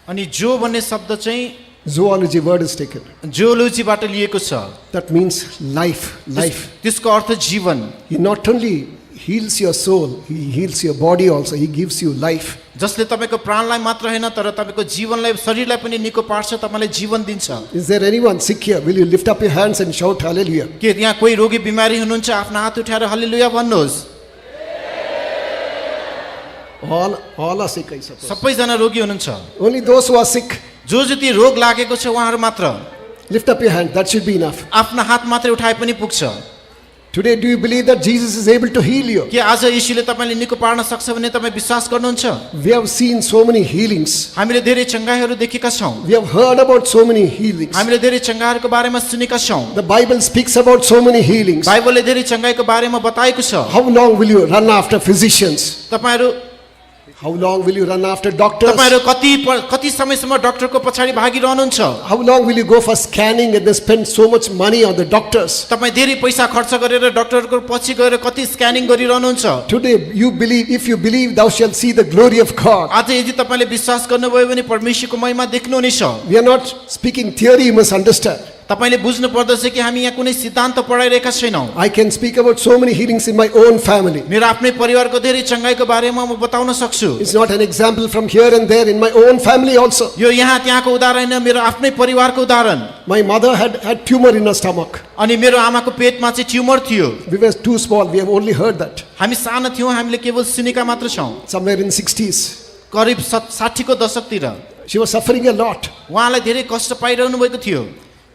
अनि जो भन्ने शब्द चाहिँ Zoology word is taken. जियोलोजीबाट लिएको छ। That means life. त्यसको अर्थ जीवन। He not only heals your soul, he heals your body also. He gives you life. जसले तपाईँको प्राणलाई मात्र होइन तर तपाईँको जीवनलाई शरीरलाई पनि निको पार्छ, तपाईँलाई जीवन दिन्छ। Is there anyone sick here? Will you lift up your hands and shout hallelujah? के यहाँ कोही रोगी बिमारी हुनुहुन्छ? आफ्नो हात उठाएर हल्लेलुया भन्नुहोस्। All are sick, I suppose. सबैजना रोगी हुनुहुन्छ। Only those who are sick. जो जति रोग लागेको छ उहाँहरू मात्र Lift up your hand. That should be enough. आफ्नो हात मात्रै उठाए पनि पुग्छ। Today, do you believe that Jesus is able to heal you? के आज यीशुले तपाईँले निको पार्न सक्छ भने तपाईँ विश्वास गर्नुहुन्छ? We have seen so many healings. हामीले धेरै चङ्गाईहरू देखेका छौँ, We have heard about so many healings. हामीले धेरै चङ्गाईहरूको बारेमा सुनेका छौँ। The Bible speaks about so many healings. बाइबलले धेरै चङ्गाईको बारेमा बताएको छ। How long will you run after physicians? तपाईँहरू How long will you run after doctors? तपाईँहरू कति समयसम्म डाक्टरको पछाडि भागिरहनुहुन्छ? How long will you go for scanning and then spend so much money on the doctors? तपाईँ धेरै पैसा खर्च गरेर डाक्टरको पछि गएर कति scanning गरिरहनुहुन्छ? Today, if you believe, thou shalt see the glory of God. आज यदि तपाईँले विश्वास गर्नुभयो भने परमेश्वरको महिमा देख्नुहुनेछ। We are not speaking theory, you must understand. तपाईँले बुझ्नु पर्दछ कि हामी यहाँ कुनै सिद्धान्त पढाइरहेका छैनौँ। I can speak about so many healings in my own family. मेरो आफ्नै परिवारको धेरै चङ्गाईको बारेमा म बताउन सक्छु। It's not an example from here and there in my own family also. यो यहाँ त्यहाँको उदाहरण होइन, मेरो आफ्नै परिवारको उदाहरण। My mother had tumor in her stomach. अनि मेरो आमाको पेटमा चाहिँ ट्युमर थियो। We were too small. We have only heard that. हामी सानो थियौँ, हामीले केवल सुनेका मात्र छौँ। Somewhere in 60s. करिब 60 को दशकतिर She was suffering a lot. उहाँलाई धेरै कष्ट पाइरहनु भएको थियो।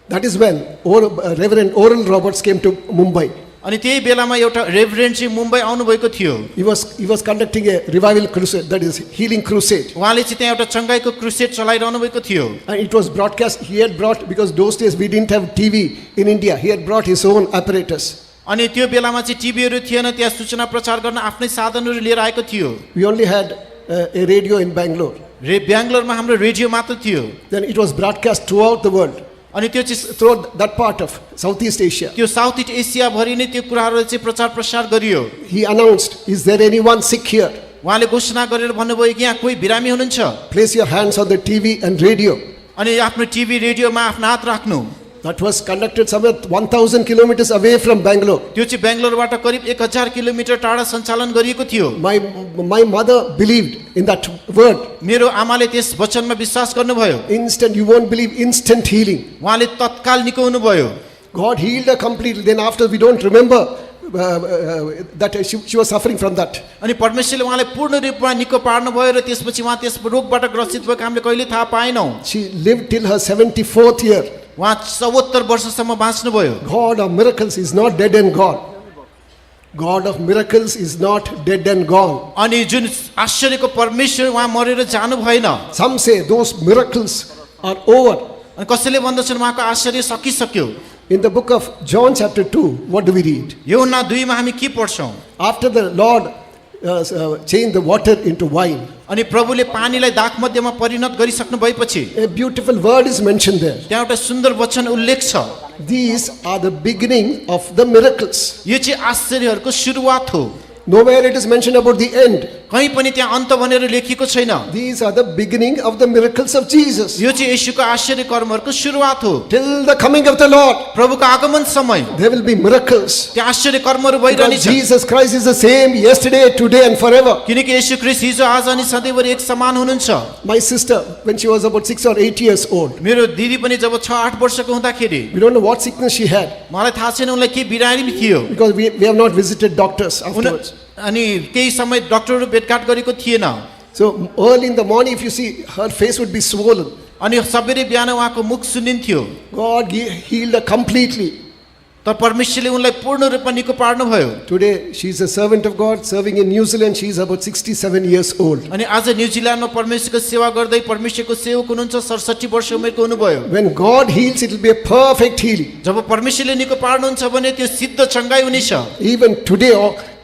That is when Reverend Oral Roberts came to Mumbai. अनि त्यही बेलामा एउटा रेभरेन्ड चाहिँ मुम्बई आउनुभएको थियो। He was conducting a revival crusade, that is healing crusade. उहाँले चाहिँ त्यहाँ एउटा चङ्गाईको क्रुसेड चलाइरहनु भएको थियो। And it was broadcast, he had brought, because those days we didn't have TV in India, he had brought his own apparatus. अनि त्यो बेलामा चाहिँ टिभीहरू थिएन, त्यहाँ सूचना प्रचार गर्न आफ्नै साधनहरू लिएर आएको थियो। We only had a radio in Bangalore. बेङ्गलोरमा हाम्रो रेडियो मात्र थियो। Then it was broadcast throughout the world, अनि त्यो चाहिँ throughout that part of Southeast Asia. त्यो साउथ इस्ट एसियाभरि नै त्यो कुराहरू चाहिँ प्रचार प्रसार गरियो। He announced, is there anyone sick here? उहाँले घोषणा गरेर भन्नुभयो कि यहाँ कोही बिरामी हुनुहुन्छ, Place your hands on the TV and radio. अनि आफ्नो टिभी रेडियोमा आफ्नो हात राख्नु। That was conducted somewhere 1,000 kilometers away from Bangalore. त्यो चाहिँ बेङ्गलोरबाट करिब 1000 किलोमिटर टाढा सञ्चालन गरिएको थियो। My mother believed in that word. मेरो आमाले त्यस वचनमा विश्वास गर्नुभयो। Instant, you won't believe, instant healing. उहाँले तत्काल निको हुनुभयो। God healed her completely. Then after, we don't remember that she was suffering from that. अनि परमेश्वरले उहाँलाई पूर्ण रूपमा निको पार्नुभयो र त्यसपछि उहाँ त्यस रोगबाट ग्रसित भएको हामीले कहिले थाहा पाएनौँ। She lived till her 74th year. उहाँ 74 वर्षसम्म बाँच्नुभयो। God of miracles is not dead and gone. God of miracles is not dead and gone. अनि जुन आश्चर्यको परमेश्वर उहाँ मरेर जानु भएन। Some say those miracles are over. अनि कसैले भन्दछन् उहाँको आश्चर्य सकिसक्यो। In the book of John chapter 2, what do we read? यूहन्ना 2 मा हामी के पढ्छौँ? After the Lord changed the water into wine, अनि प्रभुले पानीलाई दाखमध्यमा परिणत गरिसक्नु भएपछि a beautiful word is mentioned there. त्यहाँ एउटा सुन्दर वचन उल्लेख छ। These are the beginning of the miracles. यो चाहिँ आश्चर्यहरूको सुरुवात हो। Nowhere it is mentioned about the end. कहीँ पनि त्यहाँ अन्त भनेर लेखिएको छैन। These are the beginning of the miracles of Jesus. यो चाहिँ येशूको आश्चर्य कर्महरूको सुरुवात हो। Till the coming of the Lord, प्रभुको आगमन समय there will be miracles. त्यहाँ आश्चर्य कर्महरू Because भइरहनेछ। Jesus Christ is the same yesterday, today and forever. किनकि येशू ख्रीष्ट हिजो आज अनि सधैँभरि एक समान हुनुहुन्छ। My sister, when she was about 6 or 8 years old, मेरो दिदी पनि जब 6-8 वर्षको हुँदाखेरि we don't know what sickness she had, मलाई थाहा छैन उनलाई के बिरामी थियो। because we have not visited doctors afterwards. अनि केही समय डक्टरहरू भेटघाट गरेको थिएन। So early in the morning, if you see, her face would be swollen. अनि सबेरै बिहान उहाँको मुख सुनिन्थ्यो। God healed her completely. तर परमेश्वरले उनलाई पूर्ण रूपमा निको पार्नुभयो। Today, she is a servant of God, serving in New Zealand. She is about 67 years old. अनि आज न्युजिल्यान्डमा परमेश्वरको सेवा गर्दै परमेश्वरको सेवक हुनुहुन्छ, 67 वर्ष उमेरको हुनुभयो। When God heals, it will be a perfect healing. जब परमेश्वरले निको पार्नुहुन्छ भने त्यो सिद्ध चङ्गाई हुनेछ। Even today,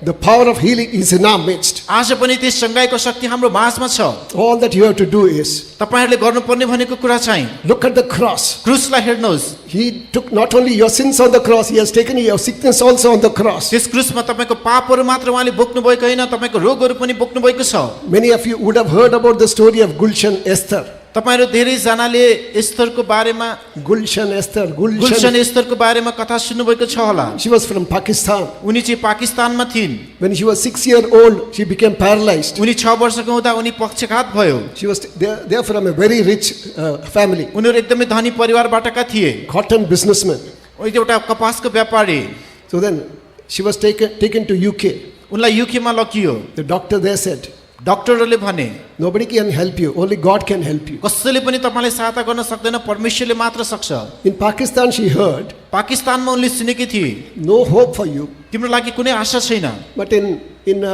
the power of healing is in our midst. आज पनि त्यस चङ्गाईको शक्ति हाम्रो माझमा छ। All that you have to do is तपाईहरुले गर्नुपर्ने भनेको कुरा चाहिँ look at the cross. क्रुसलाई हेर्नुहोस्। He took not only your sins on the cross, He has taken your sickness also on the cross. त्यस क्रुसमा तपाईको पापहरू मात्र उहाँले बोक्नु भएको हैन, तपाईको रोगहरू पनि बोक्नु भएको छ। Many of you would have heard about the story of Gulshan Esther. तपाईहरु धेरै जनाले एस्तरको बारेमा Gulshan Esther. गुलशन एस्तरको बारेमा कथा सुन्नुभएको छ होला। She was from Pakistan. उनी चाहिँ पाकिस्तानमा थिइन्। When she was 6 years old, she became paralyzed. उनी 6 वर्षको हुँदा उनी पक्षघात भयो। She was there from a very rich family, उनीहरु एकदमै धनी परिवारबाटका थिए। cotton businessman. एउटा कपासको व्यापारी। So then she was taken to UK. उनलाई युकेमा लगियो। The doctor there said, डाक्टरहरूले भने nobody can help you, only God can help you. कसैले पनि तपाईलाई सहायता गर्न सक्दैन, परमेश्वरले मात्र सक्छ। In Pakistan, she heard, पाकिस्तानमा उनले सुनेकी थिए, no hope for you. तिम्रो लागि कुनै आशा छैन। But in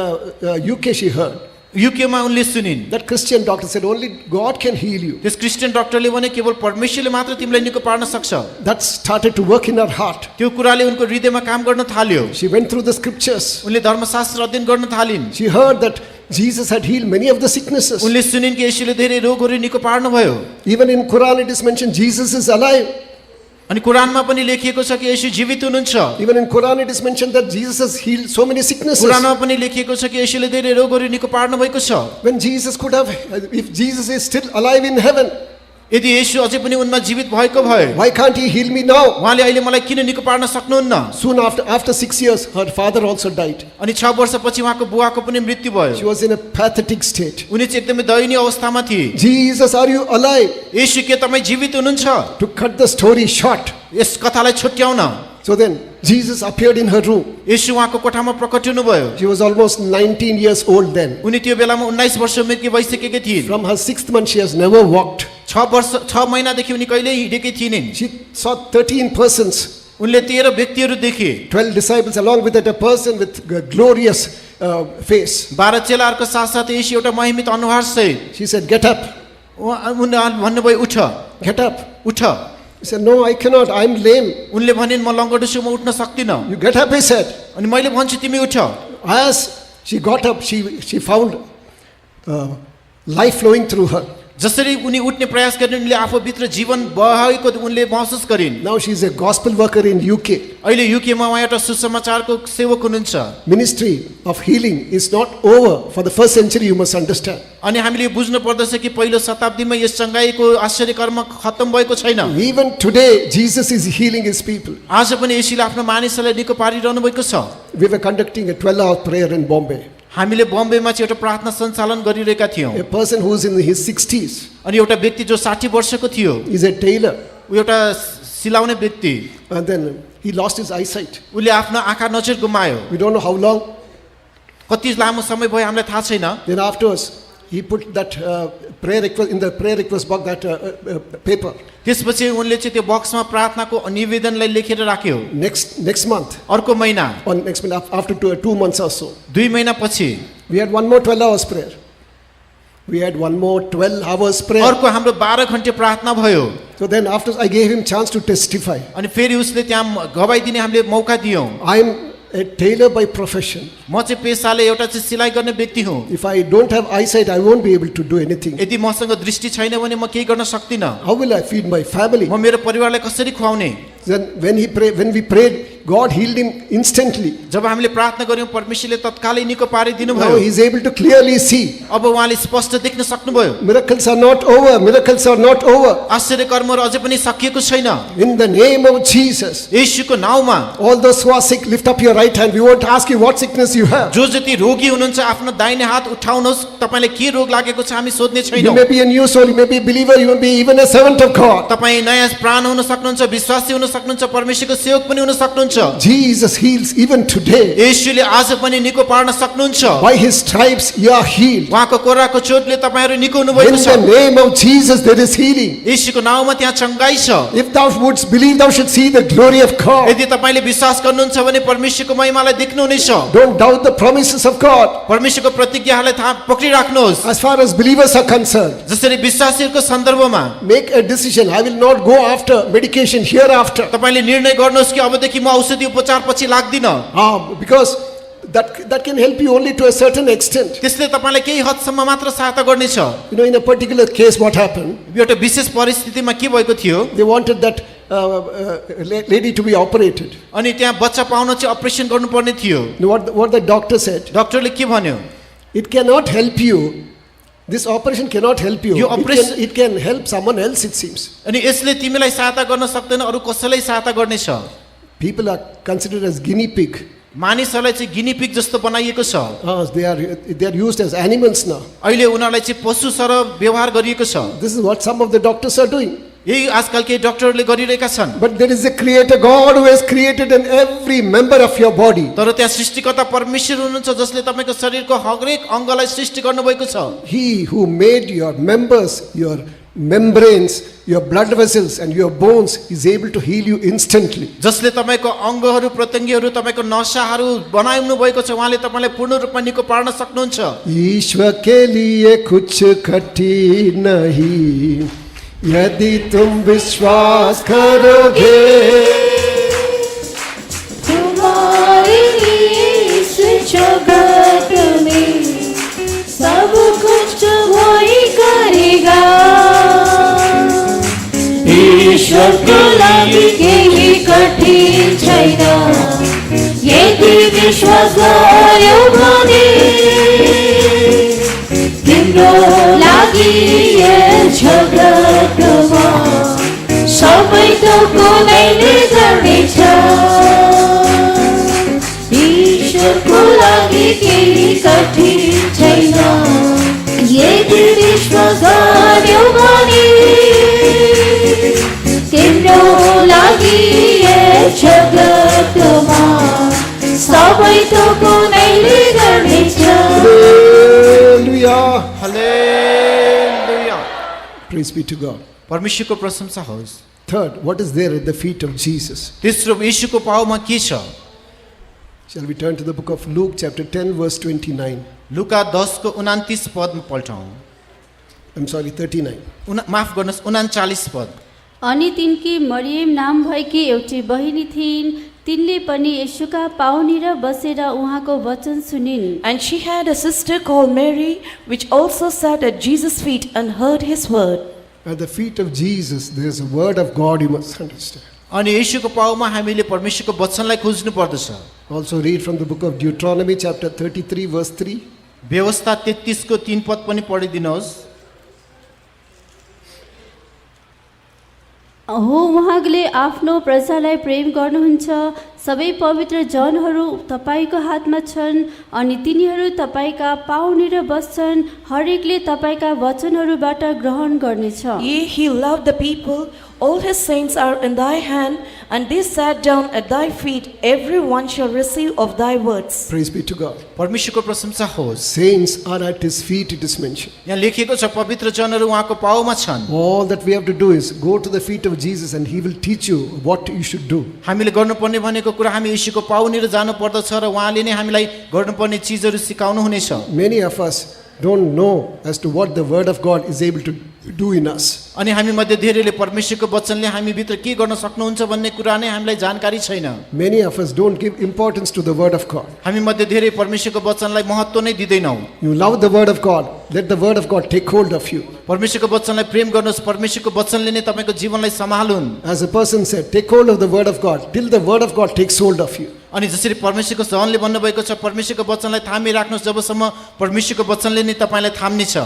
UK, she heard युकेमा उनले सुनिन्। that Christian doctor said, only God can heal you. त्यस क्रिस्चियन डाक्टरले भने केवल परमेश्वरले मात्र तिमीलाई निको पार्न सक्छ। That started to work in her heart. त्यो कुराले उनको हृदयमा काम गर्न थाल्यो। She went through the scriptures. उनले धर्मशास्त्र अध्ययन गर्न थालिन्। She heard that Jesus had healed many of the sicknesses. उनले सुनिन् कि येशूले धेरै रोगहरू निको पार्नुभयो। Even in Quran, it is mentioned Jesus is alive. अनि कुरानमा पनि लेखिएको छ कि येशू जीवित हुनुहुन्छ। Even in Quran, it is mentioned that Jesus has healed so many sicknesses. कुरानमा पनि लेखिएको छ कि येशूले धेरै रोगहरू निको पार्नु भएको छ। When Jesus could have, if Jesus is still alive in heaven, यदि येशू अझै पनि उनमा जीवित भएको भए why can't He heal me now? उहाँले अहिले मलाई किन निको पार्न सक्नुहुन्न? Soon after 6 years, her father also died. अनि 6 वर्षपछि उहाँको बुवाको पनि मृत्यु भयो। She was in a pathetic state. उनी चाहिँ एकदमै दयनीय अवस्थामा थिए। Jesus, are you alive? येशू के तपाईँ जीवित हुनुहुन्छ? To cut the story short. यस कथालाई छुट्याउन So then, Jesus appeared in her room. येशू उहाँको कोठामा प्रकट हुनुभयो। She was almost 19 years old then. उनी त्यो बेलामा 19 वर्ष उमेरकी भइसकेकी थिइन्। From her 6th month, she has never walked. 6 महिनादेखि उनी कहिल्यै हिँडेकै थिइन्। She saw 13 persons उनले 13 व्यक्तिहरू देखे 12 disciples, along with that, a person with a glorious face. 12 चेलाहरूको साथसाथै यीशु एउटा महिमित अनुहार सहित She said, "Get up, उनीहरूले भन्नुभयो उठ get up." उठ He said, "No, I cannot, I'm lame." उनले भनिन् म लङ्गडो छु म उठ्न सक्दिनँ "You get up," he said. अनि मैले भन्छु तिमी उठ As she got up, she found life flowing through her. जसरी उनी उठ्ने प्रयास गरिन् उनले आफूभित्र जीवन बहेको उनले महसुस गरिन् Now she is a gospel worker in UK. अहिले युकेमा उहाँ एउटा सुसमाचारको सेवक हुनुहुन्छ Ministry of healing is not over for the first century, you must understand. अनि हामीले बुझ्नु पर्दछ कि पहिलो शताब्दीमा यस चङ्गाईको आश्चर्य कर्म खत्तम भएको छैन Even today, Jesus is healing his people. आज पनि यसले आफ्नो मानिसहरूलाई निको पारिरहनु भएको छ We were conducting a 12-hour prayer in Bombay. हामीले बम्बेमा चाहिँ एउटा प्रार्थना सञ्चालन गरिरहेका थियौँ A person who is in his 60s, अनि एउटा व्यक्ति जो 60 वर्षको थियो is a tailor, ऊ एउटा सिलाउने व्यक्ति and then he lost his eyesight. उसले आफ्नो आँखा नजर गुमायो We don't know how long. कति लामो समय भयो हामीलाई थाहा छैन Then afterwards, he put that prayer request in the prayer request box, that paper. त्यसपछि उनले चाहिँ त्यो बक्समा प्रार्थनाको निवेदनलाई लेखेर राख्यो Next month, अर्को महिना or next month, after 2 months or so, 2 महिना पछि we had one more 12 hours prayer. We had one more 12 hours prayer. अर्को हाम्रो 12 घण्टे प्रार्थना भयो So then after, I gave him chance to testify. अनि फेरि उसले त्यहाँ गवाई दिने हामीले मौका दियौँ I am a tailor by profession. म चाहिँ पेसाले एउटा चाहिँ सिलाइ गर्ने व्यक्ति हुँ If I don't have eyesight, I won't be able to do anything. यदि मसँग दृष्टि छैन भने म केही गर्न सक्दिनँ How will I feed my family? म मेरो परिवारलाई कसरी खुवाउने Then when we prayed, God healed him instantly. जब हामीले प्रार्थना गर्यौँ परमेश्वरले तत्कालै निको पारिदिनु Now भयो he's able to clearly see. अब उहाँले स्पष्ट देख्न सक्नुभयो Miracles are not over. Miracles are not over. आश्चर्य कर्महरू अझै पनि सकिएको छैन In the name of Jesus. येशूको नाउँमा All those who are sick, lift up your right hand. We won't ask you what sickness you have. जो जति रोगी हुनुहुन्छ आफ्नो दाहिने हात उठाउनुहोस् तपाईलाई के रोग लागेको छ हामी सोध्ने You छैनौँ may be a new soul, you may be a believer, you may be even a servant of God. तपाईँ नयाँ प्राण हुन सक्नुहुन्छ विश्वासी हुन सक्नुहुन्छ परमेश्वरको सेवक पनि हुन सक्नुहुन्छ Jesus heals even today. येशूले आज पनि निको पार्न सक्नुहुन्छ By his stripes you are healed. उहाँको कोराको चोटले तपाईँहरू निको In हुनुभएको छ the name of Jesus there is healing. येशूको नाउँमा त्यहाँ चङ्गाई छ If thou wouldst believe, thou should see the glory of God. यदि तपाईँले विश्वास गर्नुहुन्छ भने परमेश्वरको महिमालाई देख्नुहुनेछ Don't doubt the promises of God. परमेश्वरको प्रतिज्ञाहरूलाई थाहा पक्रिराख्नुहोस् As far as believers are concerned, जसरी विश्वासीहरूको सन्दर्भमा make a decision. I will not go after medication hereafter. तपाईँले निर्णय गर्नुहोस् कि अबदेखि म औषधि उपचार पछि लाग्दिनँ Because that can help you only to a certain extent. त्यसले तपाईँलाई केही हदसम्म मात्र सहायता गर्नेछ You know, in a particular case, what happened? एउटा विशेष परिस्थितिमा के भएको थियो They wanted that lady to be operated. अनि त्यहाँ बच्चा पाउन चाहिँ अपरेसन गर्नुपर्ने थियो You know what the doctor said? डाक्टरले के भन्यो It cannot help you. This operation cannot help you. You operation- It can help someone else, it seems. अनि यसले तिमीलाई सहायता गर्न सक्दैन अरू कसैलाई सहायता गर्नेछ People are considered as guinea pig. मानिसहरूलाई चाहिँ गिनीपिग जस्तो बनाइएको छ They are used as animals now. अहिले उनीहरूलाई चाहिँ पशु सरह व्यवहार गरिएको छ This is what some of the doctors are doing. यही आजकल केही डाक्टरहरूले गरिरहेका छन् But there is a creator, God, who has created in every member of your body. तर त्यहाँ सृष्टिकर्ता परमेश्वर हुनुहुन्छ जसले तपाईँको शरीरको हरेक अङ्गलाई सृष्टि गर्नुभएको छ He who made your members, your membranes, your blood vessels and your bones is able to heal you instantly. जसले तपाईँको अङ्गहरू प्रत्यङ्गहरू तपाईँको नसाहरू बनाउनु भएको छ उहाँले तपाईँलाई पूर्ण रूपमा निको पार्न सक्नुहुन्छ ईश्वर के लिए कुछ कठिन नहीं यदि तुम विश्वास करोगे तुम्हारे लिए इस जगत में सब कुछ वही करेगा ईश्वर को लागि केही कठिन छैन यदि विश्वास गर्यो भने तिम्रो लागि यस जगतमा सबै थोक उनैले गर्नेछ ईश्वरको लागि केही कठिन छैन यदि विश्वास गर्यो भने तिम्रो लागि यस जगतमा सबै थोक उनैले गर्नेछ Hallelujah. Hallelujah Praise be to God. परमेश्वरको प्रशंसा होस्। Third, what is there at the feet of Jesus? तेस्रो येशूको पाउमा के छ? Shall we turn to the book of Luke, chapter 10, verse 29? लुका 10 को 29 पदमा पल्टाउँ। I'm sorry, 39. माफ गर्नुहोस्, 39 पद। अनि तिनकी मरियम नाम भएकी एउटी बहिनी थिइन्, तिनले पनि येशूका पाउनिर बसेर उहाँको वचन सुनिन्। And she had a sister called Mary, which also sat at Jesus' feet and heard his word. At the feet of Jesus, there's a word of God you must understand. अनि येशूको पाउमा हामीले परमेश्वरको वचनलाई खोज्नु पर्दछ। Also read from the book of Deuteronomy, chapter 33, verse 3. व्यवस्था 33 को 3 पद पनि पढिदिनुहोस्। हो, उहाँले आफ्नो प्रजालाई प्रेम गर्नुहुन्छ, सबै पवित्र जनहरू तपाईँको हातमा छन् अनि तिनीहरू तपाईँका पाउनिर बस्छन्, हरेकले तपाईँका वचनहरूबाट ग्रहण गर्नेछ। Yea, he loved the people, all his saints are in thy hand, and they sat down at thy feet, every one shall receive of thy words. Praise be to God. परमेश्वरको प्रशंसा होस्। Saints are at his feet, it is mentioned. यहाँ लेखिएको छ पवित्र जनहरू उहाँको पाउमा छन्। All that we have to do is go to the feet of Jesus and he will teach you what you should do. हामीले गर्नुपर्ने भनेको कुरा हामी येशूको पाउनिर जानु पर्दछ र उहाँले नै हामीलाई गर्नुपर्ने चिजहरू सिकाउनु हुनेछ। Many of us don't know as to what the word of God is able to do in us. अनि हामी मध्ये धेरैले परमेश्वरको वचनले हामी भित्र के गर्न सक्नुहुन्छ भन्ने कुरा नै हामीलाई जानकारी छैन। Many of us don't give importance to the word of God. हामी मध्ये धेरै परमेश्वरको वचनलाई महत्त्व नै दिदैनौँ। You love the word of God, let the word of God take hold of you. परमेश्वरको वचनलाई प्रेम गर्नुहोस्, परमेश्वरको वचनले नै तपाईको जीवनलाई सम्हालुन्। As a person said, take hold of the word of God till the word of God takes hold of you. अनि जसरी परमेश्वरको जनले भन्नुभएको छ परमेश्वरको वचनलाई थामिराख्नुहोस्, जबसम्म परमेश्वरको वचनले नै तपाईलाई थाम्नेछ।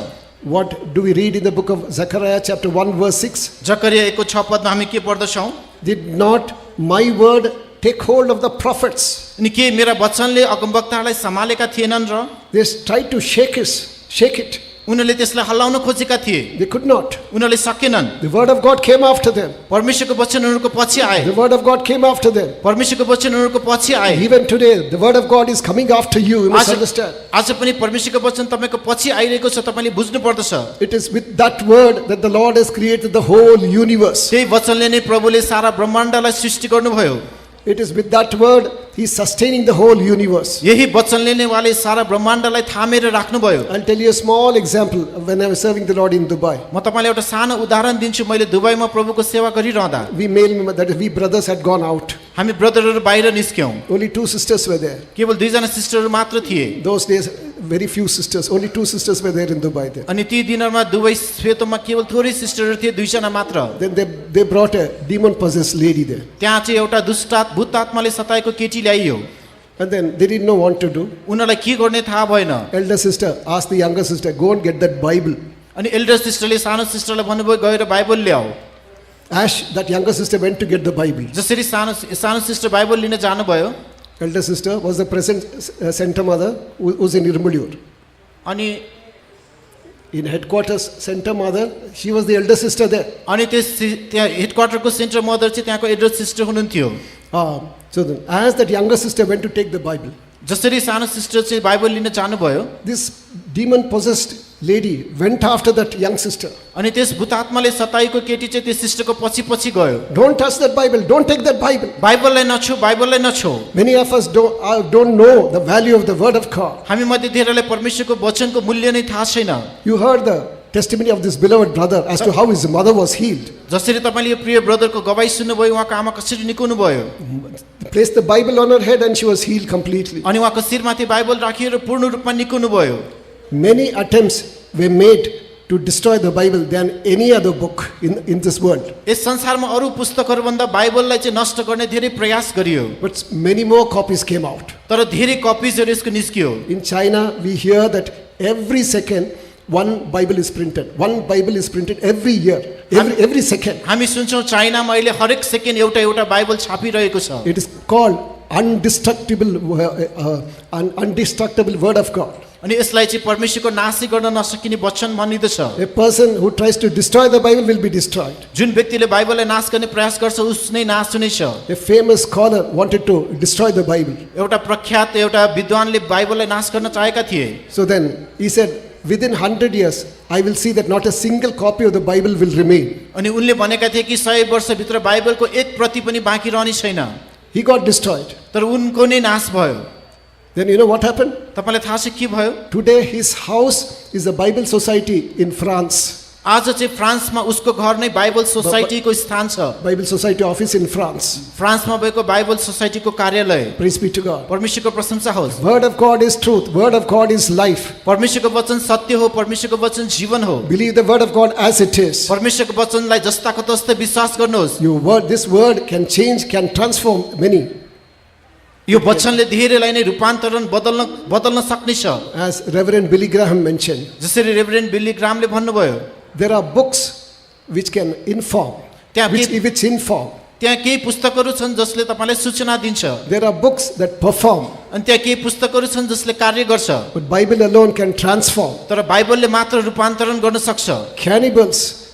What do we read in the book of Zechariah, chapter 1, verse 6? जकरिया 1:6 पदमा हामी के पढ्दछौँ? Did not my word take hold of the prophets? अनि के मेरा वचनले अगमवक्ताहरूलाई सम्हालेका थिएनन् र? They tried to shake it. उनीहरूले त्यसलाई हल्लाउन खोजेका थिए, They could not. उनीहरूले सकेनन्। The word of God came after them. परमेश्वरको वचनहरूको पछि आए, The word of God came after them. परमेश्वरको वचनहरूको पछि आए। Even today, the word of God is coming after you. You must understand. आज पनि परमेश्वरको वचन तपाईको पछि आइरहेको छ, तपाईले बुझ्नु पर्दछ। It is with that word that the Lord has created the whole universe. त्यही वचनले नै प्रभुले सारा ब्रह्माण्डलाई सृष्टि गर्नुभयो। It is with that word He is sustaining the whole universe. यही वचनले नै उहाँले सारा ब्रह्माण्डलाई थामेर राख्नुभयो। I'll tell you a small example of when I was serving the Lord in Dubai. म तपाईलाई एउटा सानो उदाहरण दिन्छु। मैले दुबईमा प्रभुको सेवा गरिरहँदा We brothers had gone out. हामी ब्रदरहरू बाहिर निस्क्यौँ। Only 2 sisters were there. केवल 2 जना सिस्टरहरू मात्र थिए। Those days, very few sisters. Only 2 sisters were there in Dubai there. अनि ती दिनहरूमा दुबई क्षेत्रमा केवल थोरै सिस्टरहरू थिए, 2 जना मात्र। Then they brought a demon-possessed lady there. त्यहाँ चाहिँ एउटा भूत आत्माले सताएको केटी ल्याइयो। And then they didn't know what to do. उनीहरूलाई के गर्ने थाहा भएन। Elder sister asked the younger sister, go and get that Bible. अनि एल्डर सिस्टरले सानो सिस्टरलाई भन्नुभयो गएर बाइबल ल्याऊ। As that younger sister went to get the Bible, जसरी सानो सिस्टर बाइबल लिन जानुभयो, elder sister was the present center mother who was in Irumulur. अनि In headquarters, center mother, she was the elder sister there. अनि त्यहाँ हेडक्वार्टरको centre mother चाहिँ त्यहाँको Elder sister हुनुहुन्थ्यो। So then, as that younger sister went to take the Bible, जसरी सानो sister चाहिँ Bible लिन जानुभयो, this demon-possessed lady went after that young sister. अनि त्यस भूत आत्माले सताएको केटी चाहिँ त्यस सिस्टरको पछि पछि गयो। Don't touch that Bible. Don't take that Bible. बाइबललाई नछो, बाइबललाई नछो। Many of us don't know the value of the word of God. हामी मध्ये धेरैलाई परमेश्वरको वचनको मूल्य नै थाहा छैन। You heard the testimony of this beloved brother as to how his mother was healed. जसरी तपाईले यो प्रिय ब्रदरको गवाही सुन्नुभयो, उहाँको आमा कसरी निकाउनु भयो। Placed the Bible on her head and she was healed completely. अनि उहाँको शिरमाथि बाइबल राखिएर पूर्ण रूपमा निकाउनु भयो। Many attempts were made to destroy the Bible than any other book in this world. यस संसारमा अरू पुस्तकहरू भन्दा बाइबललाई चाहिँ नष्ट गर्ने धेरै प्रयास गरियो, But many more copies came out. तर धेरै कपिजहरू यसको निस्कियो। In China, we hear that every second one Bible is printed. One Bible is printed every year. Every second. हामी सुन्छौँ चाइनामा अहिले हरेक सेकेन्ड एउटा बाइबल छापिरहेको छ। It is called indestructible word of God. अनि यसलाई चाहिँ परमेश्वरको नाश गर्न नसकिने वचन भनिदछ। A person who tries to destroy the Bible will be destroyed. जुन व्यक्तिले बाइबललाई नाश गर्ने प्रयास गर्छ उस नै नाश हुनेछ। A famous scholar wanted to destroy the Bible. एउटा प्रख्यात एउटा विद्वानले बाइबललाई नाश गर्न चाहेका थिए। So then he said, within 100 years, I will see that not a single copy of the Bible will remain. अनि उनले भनेका थिए कि 100 वर्षभित्र बाइबलको एक प्रति पनि बाँकी रहने छैन। He got destroyed. तर उनको नै नाश भयो। Then you know what happened? तपाईलाई थाहा छ के भयो? Today his house is a Bible society in France. आज चाहिँ फ्रान्समा उसको घर नै बाइबल सोसाइटीको स्थान छ। Bible Society office in France. फ्रान्समा भएको बाइबल सोसाइटीको कार्यालय। Praise be to God. परमेश्वरको प्रशंसा होस्। Word of God is truth. Word of God is life. परमेश्वरको वचन सत्य हो, परमेश्वरको वचन जीवन हो। Believe the word of God as it is. परमेश्वरको वचनलाई जस्ताको तस्तै विश्वास गर्नुहोस्। Your word, this word can change, can transform many. यो वचनले धेरैलाई नै रूपान्तरण बदल्न सक्ने छ। As Reverend Billy Graham mentioned, जसरी रेभरेन्ड बिली ग्रामले भन्नुभयो, there are books which can inform, which inform. त्यहाँ केही पुस्तकहरू छन् जसले तपाईलाई सूचना दिन्छ। There are books that perform. अनि त्यहाँ केही पुस्तकहरू छन् जसले कार्य गर्छ। But Bible alone can transform. तर बाइबलले मात्र रूपान्तरण गर्न सक्छ। Cannibals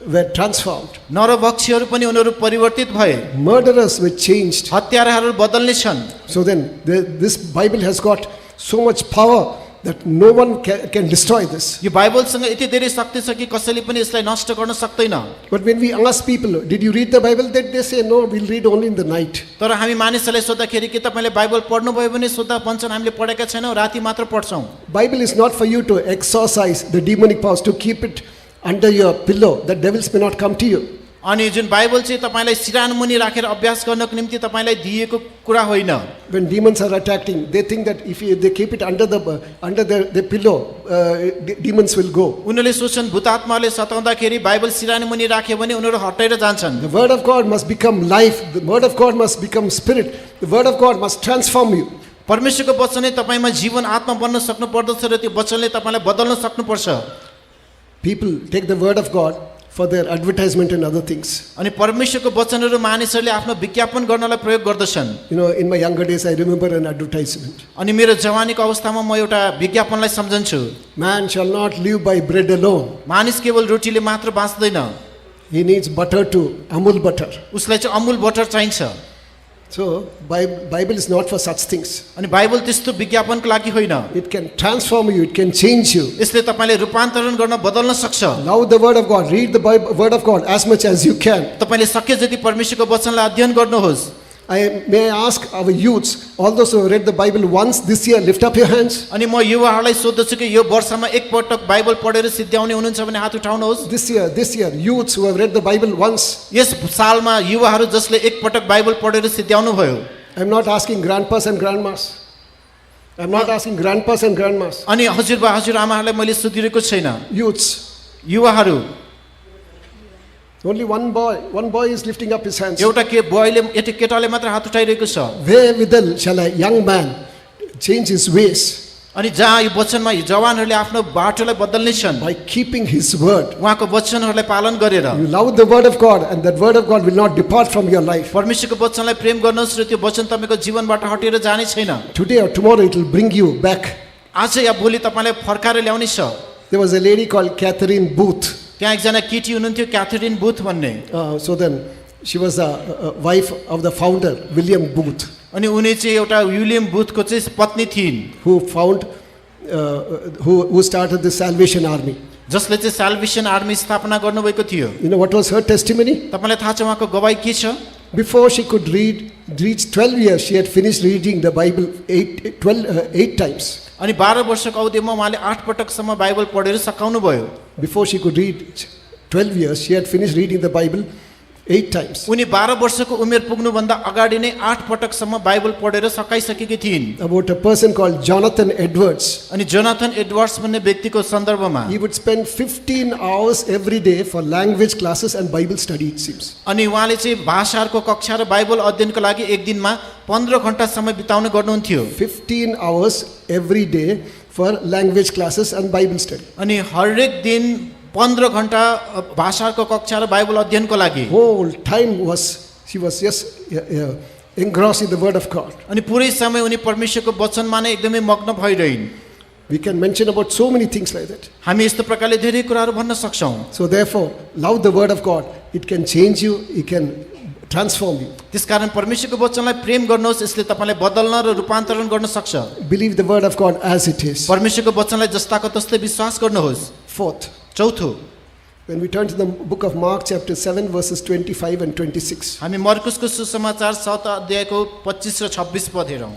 were transformed. नरभक्षीहरू पनि उनीहरू परिवर्तित भए। Murderers were changed. हत्याराहरू बदल्ने छन्। So then, this Bible has got so much power that no one can destroy this. यो बाइबलसँग यति धेरै शक्ति छ कि कसैले पनि यसलाई नष्ट गर्न सक्दैन। But when we ask people, did you read the Bible? They say, no, we'll read only in the night. तर हामी मानिसहरूलाई सोद्धाखेरि के तपाईँले बाइबल पढ्नुभयो भने सोद्धा भन्छन् हामीले पढेका छैनौँ, राति मात्र पढ्छौँ। Bible is not for you to exorcise the demonic powers, to keep it under your pillow, that devils may not come to you. अनि जुन बाइबल चाहिँ तपाईँलाई सिरान मुनि राखेर अभ्यास गर्नको निम्ति तपाईँलाई दिएको कुरा होइन। When demons are attacking, they think that if they keep it under the pillow, demons will go. उनीहरूले सोच्छन् भूतात्माले सताउँदाखेरि बाइबल सिरान मुनि राख्यो भने उनीहरू हटेर जान्छन्। The word of God must become life. The word of God must become spirit. The word of God must transform you. परमेश्वरको वचनले तपाईँमा जीवन आत्मा बन्न सक्नु पर्दछ र त्यो वचनले तपाईँलाई बदल्न सक्नुपर्छ। People take the word of God for their advertisement and other things. अनि परमेश्वरको वचनहरू मानिसहरूले आफ्नो विज्ञापन गर्नलाई प्रयोग गर्दछन्। You know, in my younger days, I remember an advertisement. अनि मेरो जवानीको अवस्थामा म एउटा विज्ञापनलाई सम्झन्छु। Man shall not live by bread alone. मानिस केवल रोटीले मात्र बाँच्दैन, He needs butter too, Amul butter. उसलाई चाहिँ अमुल बटर चाहिन्छ। So, Bible is not for such things. अनि बाइबल त्यस्तो विज्ञापनको लागि होइन। It can transform you, it can change you. यसले तपाईँले रूपान्तरण गर्न बदल्न सक्छ। Love the word of God, read the word of God as much as you can. तपाईँले सके जति परमेश्वरको वचनलाई अध्ययन गर्नुहोस्। May I ask our youths, all those who have read the Bible once this year, lift up your hands. अनि म युवाहरूलाई सोध्दछु कि यो वर्षमा एक पटक बाइबल पढेर सिद्ध्याउने हुनुहुन्छ भने हात उठाउनुहोस्। This year, youths who have read the Bible once. यस सालमा युवाहरू जसले एक पटक बाइबल पढेर सिद्ध्याउनु भयो। I'm not asking grandpas and grandmas. I'm not asking grandpas and grandmas. अनि हजुरबा हजुरआमाहरूलाई मैले सोधिरहेको छैन। Youths. युवाहरू, Only one boy is lifting up his hands. एउटा केटाले मात्र हात उठाइरहेको छ। Wherewithal shall a young man change his ways? अनि जहाँ यो वचनमा जवानहरूले आफ्नो बाटोलाई बदल्ने छन् By keeping his word. उहाँको वचनहरूलाई पालन गरेर। You love the word of God, and that word of God will not depart from your life. परमेश्वरको वचनलाई प्रेम गर्नुहोस् र त्यो वचन तपाईँको जीवनबाट हटेर जाने छैन। Today or tomorrow it will bring you back. आज या भोलि तपाईँलाई फर्काएर ल्याउने छ। There was a lady called Catherine Booth. त्यहाँ एकजना केटी हुनुहुन्थ्यो क्याथरिन बुथ भन्ने। So then she was the wife of the founder, William Booth, अनि उनी चाहिँ एउटा विलियम बुथको चाहिँ पत्नी थिइन्, who started the Salvation Army. जसले चाहिँ साल्भेसन आर्मी स्थापना गर्नुभएको थियो। You know what was her testimony? तपाईँलाई थाहा छ उहाँको गवाही के छ? Before she could reach 12 years, she had finished reading the Bible 8 times. अनि 12 वर्षको अवधिमा उहाँले 8 पटकसम्म बाइबल पढेर सकाउनु भयो। Before she could read 12 years, she had finished reading the Bible 8 times. उनी 12 वर्षको उमेर पुग्नुभन्दा अगाडि नै 8 पटकसम्म बाइबल पढेर सकाइसकेकी थिइन्। About a person called Jonathan Edwards. अनि जोनाथन एडवर्ड्स भन्ने व्यक्तिको सन्दर्भमा He would spend 15 hours every day for language classes and Bible study, it seems. अनि उहाँले चाहिँ भाषाहरूको कक्षा र बाइबल अध्ययनको लागि एक दिनमा 15 घण्टा समय बिताउने गर्नुहुन्थ्यो। 15 hours every day for language classes and Bible study. अनि हरेक दिन 15 घण्टा भाषाको कक्षा र बाइबल अध्ययनको लागि। Whole time she was just engrossed in the word of God. अनि पुरै समय उनी परमेश्वरको वचनमा नै एकदमै मग्न भइरहिन्। We can mention about so many things like that. हामी यस्तो प्रकारले धेरै कुराहरू भन्न सक्छौँ। So therefore, love the word of God. It can change you. It can transform you. त्यसकारण परमेश्वरको वचनलाई प्रेम गर्नुहोस्, यसले तपाईँलाई बदल्न र रूपान्तरण गर्न सक्छ। Believe the word of God as it is. परमेश्वरको वचनलाई जस्ताको तस्तै विश्वास गर्नुहोस्। Fourth, चौथो, when we turn to the book of Mark chapter 7 verses 25 and 26. हामी मर्कुसको सुसमाचार 7 अध्यायको 25 र 26 पद हेरौँ।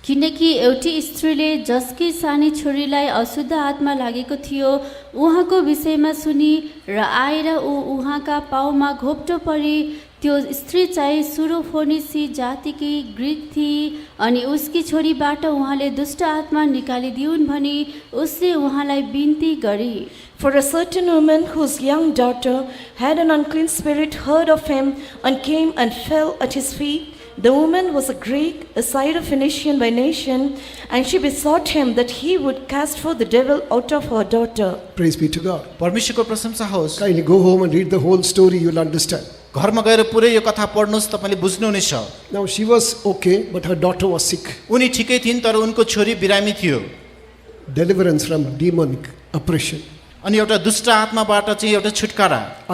किनकि एउटी स्त्रीले जसकी सानी छोरीलाई अशुद्ध आत्मा लागेको थियो उहाँको विषयमा सुनि र आएर ऊ उहाँका पाउमा घोप्टो परी। त्यो स्त्री चाहिँ सुरोफोनिसी जातिकी ग्रिक थिई अनि उसकी छोरीबाट उहाँले दुष्ट आत्मा निकालिदिउन् भनी उसले उहाँलाई बिन्ती गरी। For a certain woman whose young daughter had an unclean spirit heard of him and came and fell at his feet. The woman was a Greek, a Syrophoenician by nation, and she besought him that he would cast forth the devil out of her daughter. Praise be to God. परमेश्वरको प्रशंसा होस्। Kindly go home and read the whole story, you'll understand. घरमा गएर पुरै यो कथा पढ्नुहोस्, तपाईँले बुझ्नुहुनेछ। Now she was okay, but her daughter was sick. उनी ठिकै थिइन् तर उनको छोरी बिरामी थियो। Deliverance from demonic oppression. अनि एउटा दुष्ट आत्माबाट चाहिँ एउटा छुटकारा।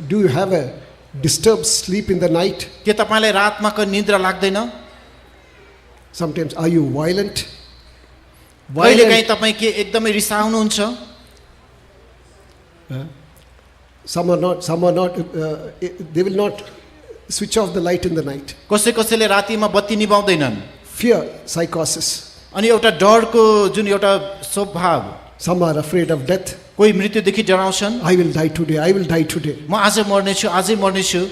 Do you have a disturbed sleep in the night? के तपाईँलाई रातमा निद्रा लाग्दैन? Sometimes are you violent? कहिलेकाहीँ तपाईँ के एकदमै रिसाउनुहुन्छ? Some are not, they will not switch off the light in the night. कसैले रातिमा बत्ती निभाउँदैनन्। Fear, psychosis. अनि एउटा डरको जुन एउटा स्वभाव। Some are afraid of death. कोही मृत्युदेखि डराउँछन्। I will die today, I will die today. म आज मर्नेछु, आजै मर्नेछु।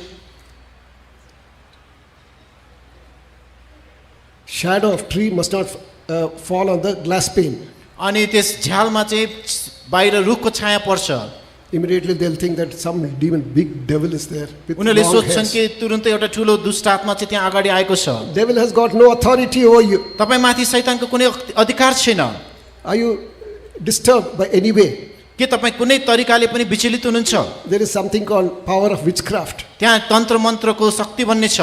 Shadow of tree must not fall on the glass pane. अनि त्यस झ्यालमा चाहिँ बाहिर रुखको छाया पर्छ। Immediately they'll think that some demon, big devil is there with उनीहरूले long सोच्छन् hairs. कि तुरुन्तै एउटा ठुलो दुष्ट आत्मा चाहिँ त्यहाँ अगाडि आएको छ। Devil has got no authority over you. तपाईँमाथि शैतानको कुनै अधिकार छैन। Are you disturbed by any way? के तपाईँ कुनै तरिकाले पनि विचलित हुनुहुन्छ? There is something called power of witchcraft. त्यहाँ तन्त्र मन्त्रको शक्ति भन्ने छ।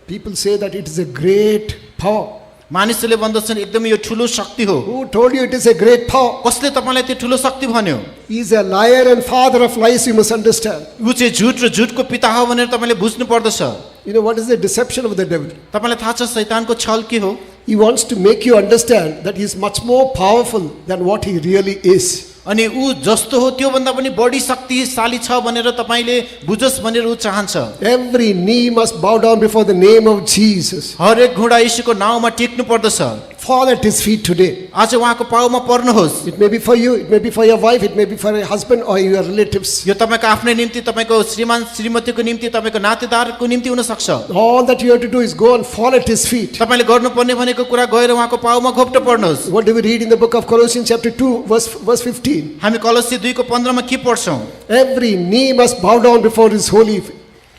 People say that it is a great power. मानिसहरूले भन्दछन् एकदमै यो ठुलो शक्ति हो। Who told you it is a great power? कसले तपाईँलाई त्यो ठुलो शक्ति भन्यो? He is a liar and father of lies, you must understand. ऊ चाहिँ झुट र झुटको पिता हो भनेर तपाईँले बुझ्नु पर्दछ। You know what is the deception of the devil? तपाईँलाई थाहा छ शैतानको छल के हो? He wants to make you understand that he is much more powerful than what he really is. अनि ऊ जस्तो हो त्योभन्दा पनि बढी शक्तिशाली छ भनेर तपाईँले बुझोस् भनेर ऊ चाहन्छ। Every knee must bow down before the name of Jesus. हरेक घुँडा यीशुको नाउँमा टेक्नु पर्दछ। Fall at his feet today. आज उहाँको पाउमा पर्नुहोस्। It may be for you, it may be for your wife, it may be for your husband or your relatives. यो तपाईँको आफ्नै निम्ति, तपाईँको श्रीमान श्रीमतीको निम्ति, तपाईँको नातेदारको निम्ति हुन सक्छ। All that you have to do is go and fall at his feet. तपाईँले गर्नुपर्ने भनेको कुरा गएर उहाँको पाउमा घोप्टो पर्नुहोस्। What do we read in the book of Colossians chapter 2 verse 15? हामी कलोसी 2 को 15 मा के पढ्छौँ? Every knee must bow down before his holy.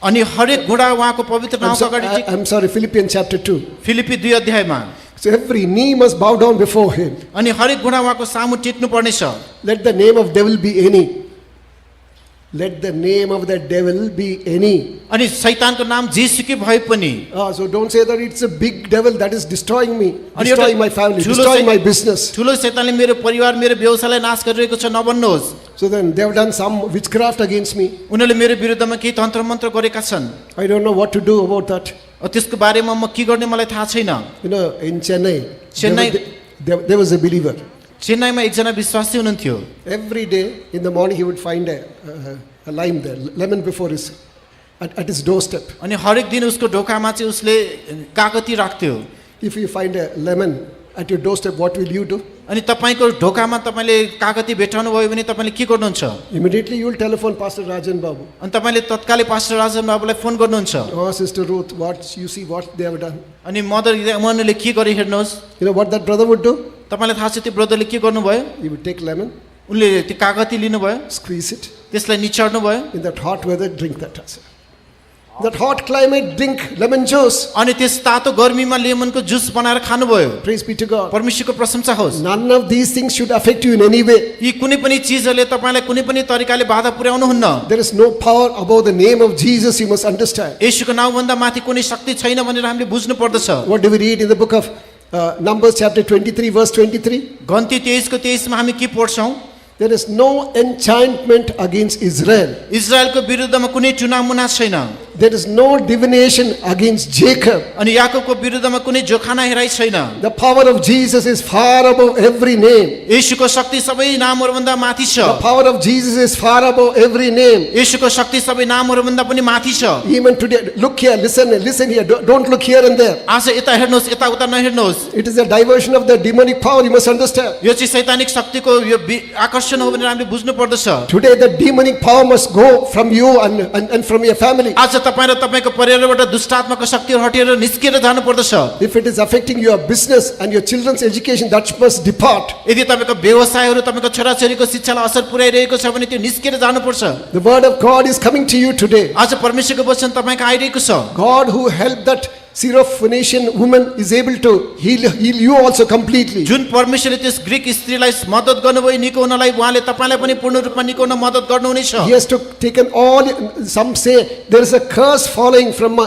अनि हरेक घुँडा उहाँको पवित्र नाउँको अगाडि टेक। I'm sorry, Philippians chapter 2. फिलिपी 2 अध्यायमा। So every knee must bow down before him. अनि हरेक घुँडा उहाँको सामु टेक्नु पर्नेछ। Let the name of devil be any. Let the name of the devil be any. अनि शैतानको नाम जेसुकै भए पनि। So don't say that it's a big devil that is destroying me, अनि destroying my family, ठुलो destroying my business. ठुलो शैतानले मेरो परिवार, मेरो व्यवसायलाई नाश गरिरहेको छ नभन्नुहोस्। So then they have done some witchcraft against me. उनीहरूले मेरो विरुद्धमा केही तन्त्र मन्त्र गरेका छन्। I don't know what to do about that. त्यसको बारेमा म के गर्ने मलाई थाहा छैन। You know, in Chennai, Chennai- there was a believer. चेन्नईमा एकजना विश्वासी हुनुहुन्थ्यो। Every day in the morning he would find a lime there, lemon before his, at his doorstep. अनि हरेक दिन उसको ढोकामा चाहिँ उसले कागती राख्थ्यो। If you find a lemon at your doorstep, what will you do? अनि तपाईँको ढोकामा तपाईँले कागती भेटाउनु भयो भने तपाईँले के गर्नुहुन्छ? Immediately you will telephone Pastor Rajan Babu. अनि तपाईँले तत्कालै पास्टर राजन बाबुलाई फोन गर्नुहुन्छ। Oh, Sister Ruth, what you see what they have done. अनि मदर मनुले के गरे हेर्नुहोस्। You know what that brother would do? तपाईँलाई थाहा छ त्यो ब्रदरले के गर्नुभयो? He would take lemon, उनले त्यो कागती लिनुभयो, squeeze it. त्यसलाई निचोड्नु भयो, In that hot weather, drink that. Also. That hot climate, drink lemon juice. अनि त्यस तातो गर्मीमा लेमनको जुस बनाएर खानुभयो। Praise be to God. परमेश्वरको प्रशंसा होस्। None of these things should affect you in any way. यी कुनै पनि चिजहरूले तपाईँलाई कुनै पनि तरिकाले बाधा पुर्याउनुहुन्न। There is no power above the name of Jesus, you must understand. येशूको नाउँभन्दा माथि कुनै शक्ति छैन भनेर हामीले बुझ्नु पर्दछ। What do we read in the book of Numbers chapter 23 verse 23? गन्ती 23 को 23 मा हामी के पढ्छौँ? There is no enchantment against Israel. इजरायलको विरुद्धमा कुनै चुनाव मुना छैन। There is no divination against Jacob. अनि याकोबको विरुद्धमा कुनै जोखाना हेराइ छैन। The power of Jesus is far above every name. येशूको शक्ति सबै नामहरूभन्दा माथि छ। The power of Jesus is far above every name. येशूको शक्ति सबै नामहरूभन्दा पनि माथि छ। Even today, look here, listen here. Don't look here and there. आज यता हेर्नुहोस्, यता उता नहेर्नुहोस्। It is a diversion of the demonic power, you must understand. यो चाहिँ शैतानिक शक्तिको यो आकर्षण हो भनेर हामीले बुझ्नु पर्दछ। Today, the demonic power must go from you and from your family. आज तपाईँ र तपाईँको परिवारबाट दुष्ट आत्माको शक्तिहरू हटेर निस्किएर जानु पर्दछ। If it is affecting your business and your children's education, that must depart. यदि तपाईँको व्यवसायहरू तपाईँको छोराछोरीको शिक्षालाई असर पुर्याइरहेको छ भने त्यो निस्किएर जानुपर्छ। The word of God is coming to you today. आज परमेश्वरको वचन तपाईँको आइरहेको छ। God who helped that Syrophoenician woman is able to heal you also completely. जुन परमेश्वरले त्यस ग्रीक स्त्रीलाई मद्दत गर्नुभयो निको हुनलाई, उहाँले तपाईँलाई पनि पूर्ण रूपमा निको हुन मद्दत गर्नुहुनेछ। He has taken all, some say there is a curse following from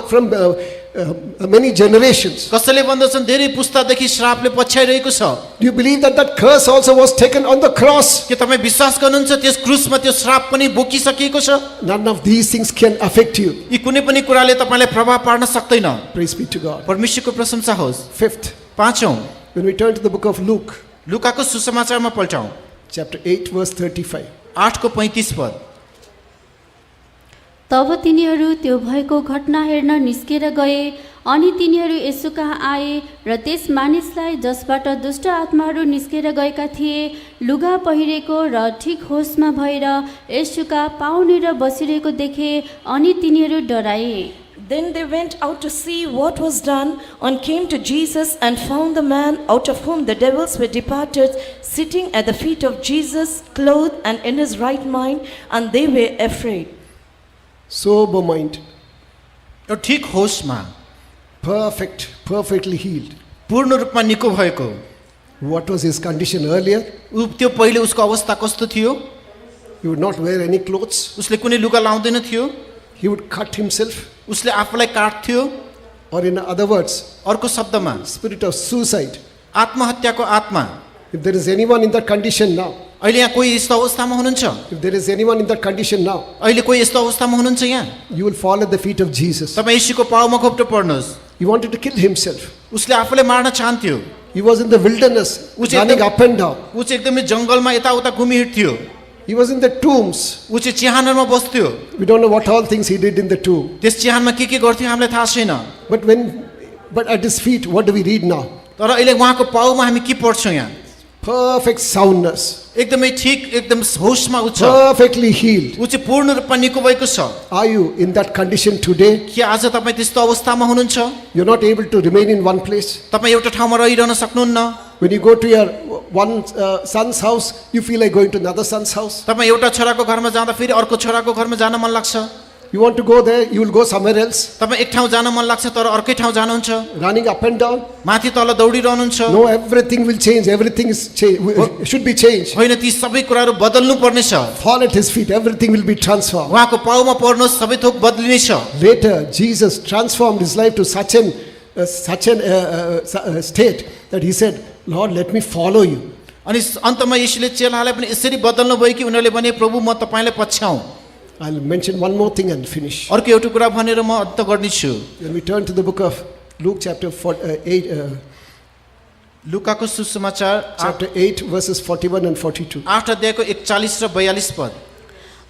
many generations. कसैले भन्दछन् धेरै पुस्तादेखि श्रापले पछ्याइरहेको छ। Do you believe that that curse also was taken on the cross? के तपाईँ विश्वास गर्नुहुन्छ त्यस क्रुसमा त्यो श्राप पनि बोकिसकिएको छ? None of these things can affect you. यी कुनै पनि कुराले तपाईँलाई प्रभाव पार्न सक्दैन। Praise be to God. परमेश्वरको प्रशंसा होस्। Fifth, पाँचौं, when we turn to the book of Luke, लुकाको सुसमाचारमा पल्टाउँ, chapter 8, verse 35. 8को 35 पद। तब तिनीहरू त्यो भएको घटना हेर्न निस्केर गए अनि तिनीहरू येशू कहाँ आए र त्यस मानिसलाई जसबाट दुष्ट आत्माहरू निस्केर गएका थिए लुगा पहिरेको र ठिक होसमा भएर येशूका पाउनेर बसिरहेको देखे अनि तिनीहरू डराए। Then they went out to see what was done, and came to Jesus and found the man out of whom the devils were departed, sitting at the feet of Jesus, clothed and in his right mind, and they were afraid. Sober mind, यो ठिक होसमा, perfectly healed. पूर्ण रूपमा निको भएको। What was his condition earlier? त्यो पहिले उसको अवस्था कस्तो थियो? He would not wear any clothes. उसले कुनै लुगा लाउँदैन थियो। He would cut himself. उसले आफूलाई काट्थ्यो। Or in other words, अर्को शब्दमा spirit of suicide. आत्महत्याको आत्मा। If there is anyone in that condition now, अहिले यहाँ कोही यस्तो अवस्थामा हुनुहुन्छ? if there is anyone in that condition now, अहिले कोही यस्तो अवस्थामा हुनुहुन्छ यहाँ? you will fall at the feet of Jesus. तपाईँ येशूको पाउमा घोप्टो पर्नुहोस्। He wanted to kill himself. उसले आफूले मार्न चाहन्थ्यो। He was in the wilderness, Which running एकदम- up and down. ऊ चाहिँ एकदमै जङ्गलमा यताउता घुमिहिँड्थ्यो। He was in the tombs. ऊ चाहिँ चिहानहरूमा बस्थ्यो। We don't know what all things he did in the tomb. त्यस चिहानमा के गर्थ्यो हामीलाई थाहा छैन। But at his feet, what do we read now? तर अहिले उहाँको पाउमा हामी के पढ्छौँ यहाँ? Perfect soundness. एकदमै ठिक, एकदम होसमा ऊ छ। Perfectly healed. ऊ चाहिँ पूर्ण रूपमा निको भएको छ। Are you in that condition today? के आज तपाईँ त्यस्तो अवस्थामा हुनुहुन्छ? You're not able to remain in one place. तपाईँ एउटा ठाउँमा रहिरहन सक्नुहुन्न। When you go to your one son's house, you feel like going to another son's house. तपाईँ एउटा छोराको घरमा जाँदा फेरि अर्को छोराको घरमा जान मन लाग्छ। You want to go there, you will go somewhere else. तपाईँ एक ठाउँ जान मन लाग्छ तर अर्कै ठाउँ जानुहुन्छ। Running up and down. माथि तल दौडिरहनुहुन्छ। No, everything will change. Everything should be changed. होइन, ती सबै कुराहरू बदल्नु पर्नेछ। Fall at his feet. Everything will be transformed. उहाँको पाउमा पर्नुहोस्, सबै थोक बदलिनेछ। Later, Jesus transformed his life to such an state that he said, Lord, let me follow you. अनि अन्तमा येशूले चेलालाई पनि यसरी बदल्नु भयो कि उनीहरूले भने प्रभु म तपाईँलाई पछ्याउँ। I'll mention one more thing and finish. अर्को एउटा कुरा भनेर म अन्त गर्नेछु। When we turn to the book of Luke chapter 8, लुकाको सुसमाचार chapter 8 verses 41 and 42. 8 अध्यायको 41 र 42 पद।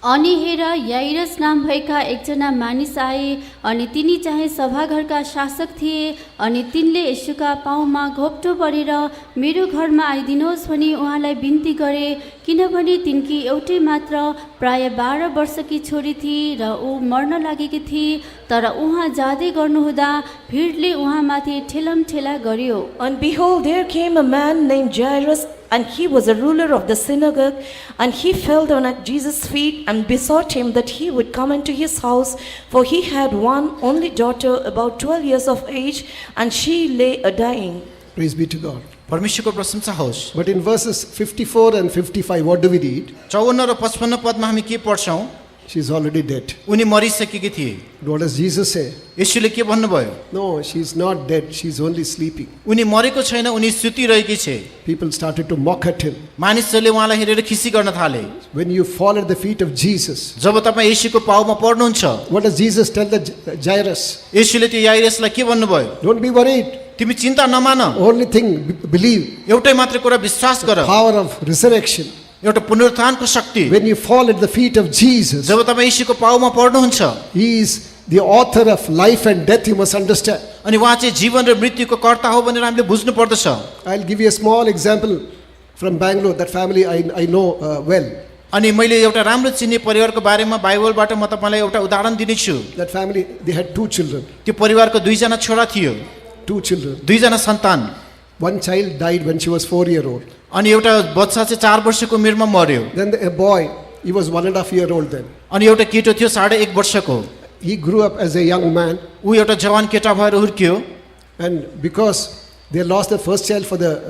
अनि हेर याइरस नाम भएका एकजना मानिस आए अनि तिनी चाहिँ सभाघरका शासक थिए अनि तिनले येशूका पाउमा घोप्टो परेर मेरो घरमा आइदिनुहोस् भनी उहाँलाई बिन्ती गरे किनभने तिनकी एउटै मात्र प्राय 12 वर्षकी छोरी थिए र ऊ मर्न लागेकी थिए तर उहाँ जाँदै गर्नुहुँदा भिडले उहाँमाथि ठेलमठेला गर्यो। And behold, there came a man named Jairus, and he was a ruler of the synagogue, and he fell down at Jesus' feet and besought him that he would come into his house, for he had one only daughter about 12 years of age, and she lay a-dying. Praise be to God. परमेश्वरको प्रशंसा होस्। But in verses 54 and 55, what do we read? 54 र 55 पदमा हामी के पढ्छौँ? She's already dead. उनी मरिसकेकी थिए। What does Jesus say? येशूले के भन्नुभयो? No, she's not dead. She's only sleeping. उनी मरेको छैन, उनी सुतिरहेकी छे। People started to mock at him. मानिसहरूले उहाँलाई हेरेर खिसी गर्न थाले। When you fall at the feet of Jesus, जब तपाईँ येशूको पाउमा पर्नुहुन्छ, what does Jesus tell the Jairus? येशूले त्यो याइरसलाई के भन्नुभयो? Don't be worried. तिमी चिन्ता नमान, Only thing, believe. एउटै मात्र कुरा विश्वास गर। Power of resurrection. एउटा पुनरुत्थानको शक्ति। When you fall at the feet of Jesus, जब तपाईँ येशूको पाउमा पर्नुहुन्छ, He is the author of life and death, you must understand. अनि उहाँ चाहिँ जीवन र मृत्युको कर्ता हो भनेर हामीले बुझ्नु पर्दछ। I'll give you a small example from Bangalore. That family I know well. अनि मैले एउटा राम्रो चिन्ने परिवारको बारेमा बाइबलबाट म तपाईँलाई एउटा उदाहरण दिनेछु। That family, they had 2 children. त्यो परिवारको दुईजना छोरा थियो, 2 children. दुईजना सन्तान। One child died when she was 4-year-old. अनि एउटा बच्चा चाहिँ 4 वर्षको उमेरमा मर्यो। Then a boy, he was 1.5-year-old then. अनि एउटा केटो थियो 1.5 वर्षको। He grew up as a young man, ऊ एउटा जवान केटा भएर हुर्कियो। and because they lost their first child for the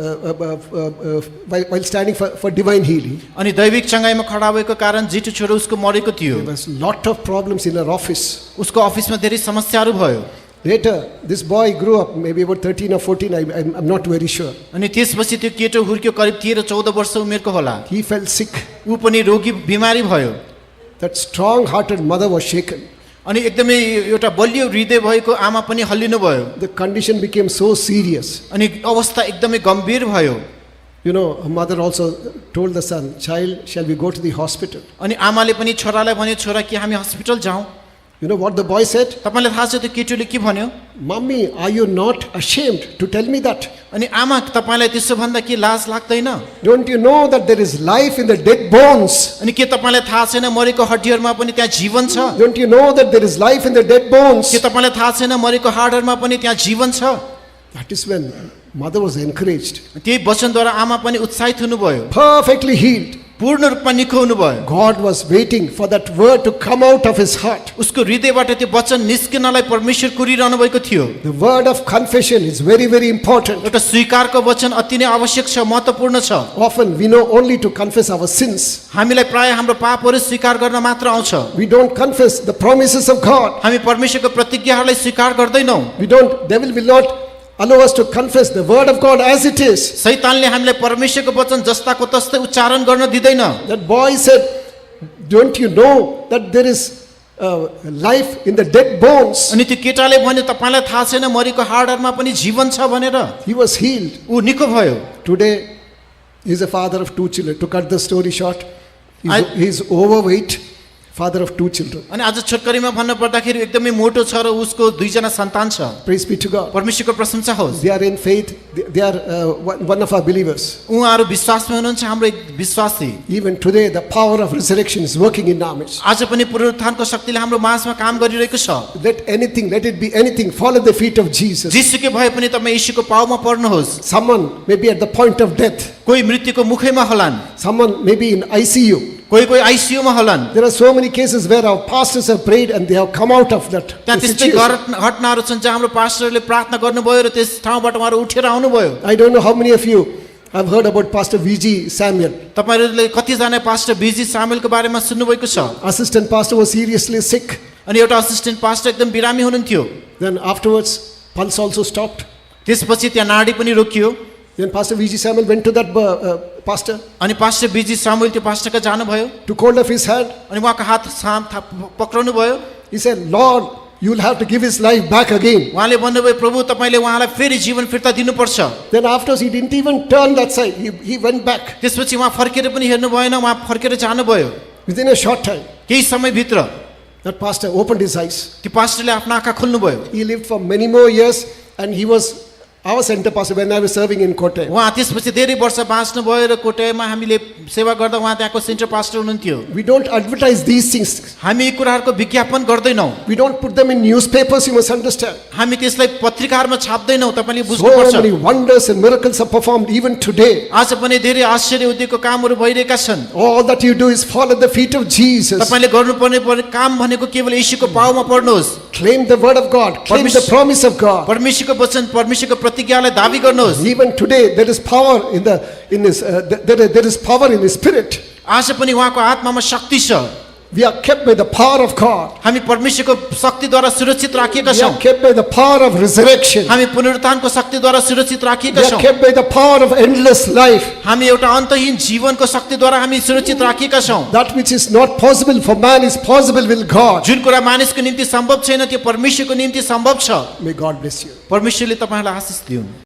while standing for divine healing, अनि दैविक चङ्गाइमा खडा भएको कारण जिटु छोरो उसको मरेको थियो। there was lot of problems in her office. उसको अफिसमा धेरै समस्याहरू भयो। Later, this boy grew up, maybe about 13 or 14, I'm not very sure. अनि त्यसपछि त्यो केटो हुर्क्यो, करिब 13 14 वर्ष उमेरको होला। He fell sick. ऊ पनि रोगी बिमारी भयो। That strong-hearted mother was shaken. अनि एकदमै एउटा बलियो हृदय भएको आमा पनि हल्लिनु भयो। The condition became so serious. अनि अवस्था एकदमै गम्भीर भयो। You know, her mother also told the son, child, shall we go to the hospital? अनि आमाले पनि छोरालाई भन्यो, छोरा कि हामी हस्पिटल जाउँ। You know what the boy said? तपाईलाई थाहा छ त्यो केटोले के भन्यो? Mommy, are you not ashamed to tell me that? अनि आमा तपाईलाई त्यसो भन्दा के लाज लाग्दैन? Don't you know that there is life in the dead bones? अनि के तपाईलाई थाहा छैन मरेको हड्डीहरुमा पनि त्यहाँ जीवन छ? Don't you know that there is life in the dead bones? के तपाईलाई थाहा छैन मरेको हाडहरुमा पनि त्यहाँ जीवन छ? That is when mother was encouraged. त्यही वचनद्वारा आमा पनि उत्साहित हुनुभयो। Perfectly healed. पूर्ण रूपमा निको हुनुभयो। God was waiting for that word to come out of his heart. उसको हृदयबाट त्यो वचन निस्किनलाई परमेश्वर कुरिरहनु भएको थियो। The word of confession is very, very important. एउटा स्वीकारको वचन अति नै आवश्यक छ, महत्त्वपूर्ण छ। Often we know only to confess our sins. हामीलाई प्राय हाम्रो पापहरू स्वीकार गर्न मात्र आउँछ। We don't confess the promises of God. हामी परमेश्वरको प्रतिज्ञाहरूलाई स्वीकार गर्दैनौँ। We don't, devil will not allow us to confess the word of God as it is. शैतानले हामीलाई परमेश्वरको वचन जस्ताको तस्तै उच्चारण गर्न दिदैन। That boy said, don't you know that there is life in the dead bones? अनि त्यो केटाले भन्यो तपाईलाई थाहा छैन मरेको हाडहरुमा पनि जीवन छ भनेर? He was healed. ऊ निको भयो। Today, he is a father of 2 children. To cut the story short, he's I- overweight, father of 2 children. अनि आज छोटकरीमा भन्नु पर्दाखेरि एकदमै मोटो छ र उसको दुईजना सन्तान छ। Praise be to God. परमेश्वरको प्रशंसा होस्। They are in faith. They are one of our believers. उहाँहरू विश्वासमा हुनुहुन्छ, हाम्रो एक विश्वासी। Even today, the power of resurrection is working in our midst. आज पनि पुनरुत्थानको शक्तिले हाम्रो माझमा काम गरिरहेको छ। Let it be anything, fall at the feet of Jesus. जेसुकै भए पनि तपाईँ येशूको पाउमा पर्नुहोस्। Someone may be at the point of death. कोही मृत्युको मुखैमा होलान्, Someone may be in ICU. कोही आईसीयूमा होलान्। There are so many cases where our pastors have prayed and they have come out of that त्यहाँ त्यस्तै situation. घटनाहरू छन् जहाँ हाम्रो पास्टरले प्रार्थना गर्नुभयो र त्यस ठाउँबाट उहाँहरू उठेर आउनुभयो। I don't know how many of you have heard about Pastor VG Samuel. तपाईहरुले कतिजना पास्टर बीजी सामुएलको बारेमा सुन्नुभएको छ? Assistant pastor was seriously sick. अनि एउटा असिस्टेन्ट पास्टर एकदम बिरामी हुनुहुन्थ्यो। Then afterwards, pulse also stopped. त्यसपछि त्यहाँ नाडी पनि रोकियो। Then Pastor VG Samuel went to that pastor अनि पास्टर बीजी सामुएल त्यो पास्टरका जानुभयो। to hold of his hand. अनि उहाँको हात पक्राउनु भयो। He said, Lord, you'll have to give his life back again. उहाँले भन्नुभयो प्रभु तपाईले उहाँलाई फेरि जीवन फिर्ता दिनुपर्छ। Then afterwards, he didn't even turn that side. He went back. त्यसपछि उहाँ फर्केर पनि हेर्नु भएन, उहाँ फर्केर जानुभयो। Within a short time, केही समयभित्र that pastor opened his eyes. त्यो पास्टरले आफ्नो आँखा खोल्नुभयो। He lived for many more years and he was our center pastor when I was serving in Kottayam. उहाँ त्यसपछि धेरै वर्ष बाँच्नु भयो र कोटयमा हामीले सेवा गर्दा उहाँ त्यहाँको सेन्टर पास्टर हुनुहुन्थ्यो। We don't advertise these things. हामी यी कुराहरूको विज्ञापन गर्दैनौँ। We don't put them in newspapers, you must understand. हामी त्यसलाई पत्रिकाहरूमा छाप्दैनौँ, तपाईँले So बुझ्नुपर्छ। many wonders and miracles are performed even today. आज पनि धेरै आश्चर्य उद्योगको कामहरू भइरहेका छन्। All that you do is fall at the feet of Jesus. तपाईँले गर्नुपर्ने काम भनेको केवल येशूको पाउमा पर्नुहोस्। Claim the word of God. Claim the promise of God. परमेश्वरको वचन, परमेश्वरको प्रतिज्ञालाई दाबी गर्नुहोस्। Even today, there is power there is power in the spirit. आज पनि उहाँको आत्मामा शक्ति छ। We are kept by the power of God. हामी परमेश्वरको शक्तिद्वारा सुरक्षित राखिएका We छौँ। are kept by the power of resurrection. हामी पुनरुत्थानको शक्तिद्वारा सुरक्षित राखिएका We are छौँ। kept by the power of endless life. हामी एउटा अन्तहीन जीवनको शक्तिद्वारा हामी सुरक्षित राखिएका छौँ। That which is not possible for man is possible with God. जुन कुरा मानिसको निम्ति सम्भव छैन त्यो परमेश्वरको निम्ति सम्भव छ। May God bless you. परमेश्वरले तपाईलाई आशिष दिउन्।